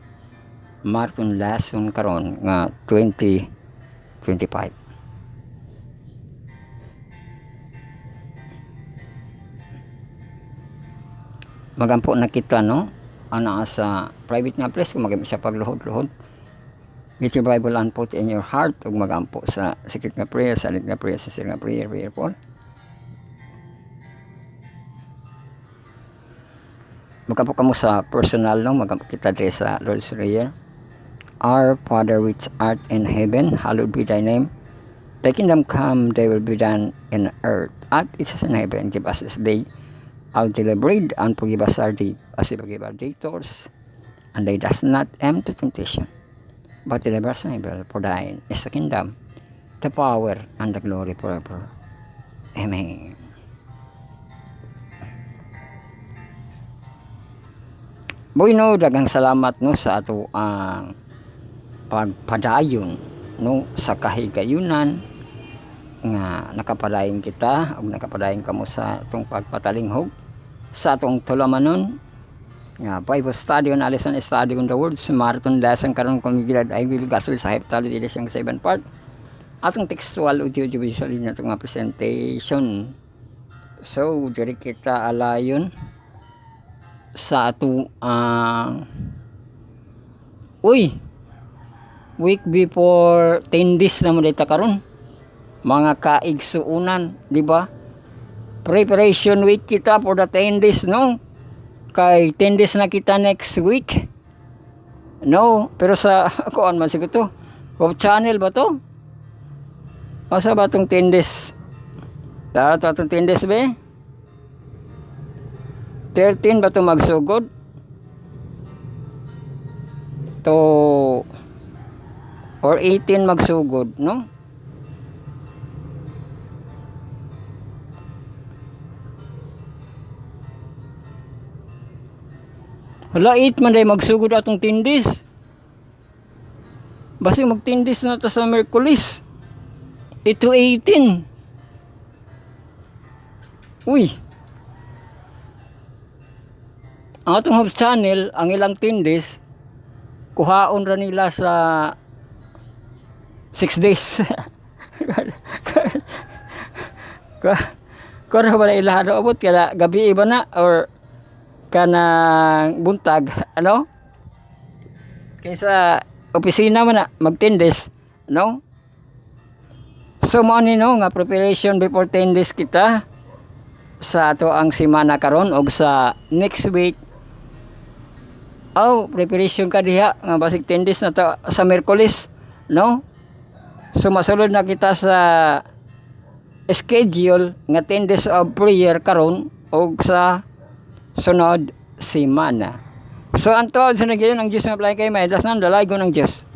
Martin lesson karon nga 2025. Magampo na kita, no? Ana sa private nga place kung magamit siya pagluhod-luhod. Get your Bible and put in your heart ug magampo sa secret nga prayer, silent nga prayer, sincere nga prayer, prayer for. Magampo kamo sa personal, no? Magampo kita diri sa Lord's Prayer. Our Father which art in heaven, hallowed be thy name. Thy kingdom come, thy will be done in earth as it is in heaven. Give us this day our daily bread, and forgive us our debt as we forgive our debtors. And lead us not into temptation, but deliver us from evil. For thine is the kingdom, the power, and the glory forever. Amen. Bueno, daghang salamat, no, sa ato ang pagpadayon, no, sa kahigayunan nga nakapadayon kita ug nakapadayon kamo sa atong pagpatalinghog sa atong tulamanon nga Bible study on a lesson, study on the words, marathon lesson karon kung gilad I will gospel sa heptalo dili siyang 7 part atong textual audio visual na itong presentation. So diri kita alayon sa ato week before 10 days na mo dito karon, mga kaigsuunan, di ba? Preparation week kita for the 10 days, no? Kay 10 days na kita next week, no? Pero sa kuan man siguro to, Hope channel ba to? Asa ba tong 10 days? Tara to atong 10 days be? 13 ba to magsugod? To or 18 magsugod, no? Hala, 8 man day magsugod atong tindis. Basi magtindis na to sa Merkulis. Ito 18. Uy. Ang atong Hope channel, ang ilang tindis, kuhaon ra nila sa 6 days. Kung ba na ilahado abot kada gabi iba na or kanang buntag, ano? Kaysa opisina man na mag 10 days, no? So mo ni no nga preparation before 10 days kita sa ato ang semana karon og sa next week. Preparation ka diha nga basig 10 days na to sa Miyerkules, no? So masulod na kita sa schedule nga 10 days of prayer karon og sa sunod semana. So ang tuod sa nagyayon ang Diyos nga apply kay may dasnan dalago ng Diyos.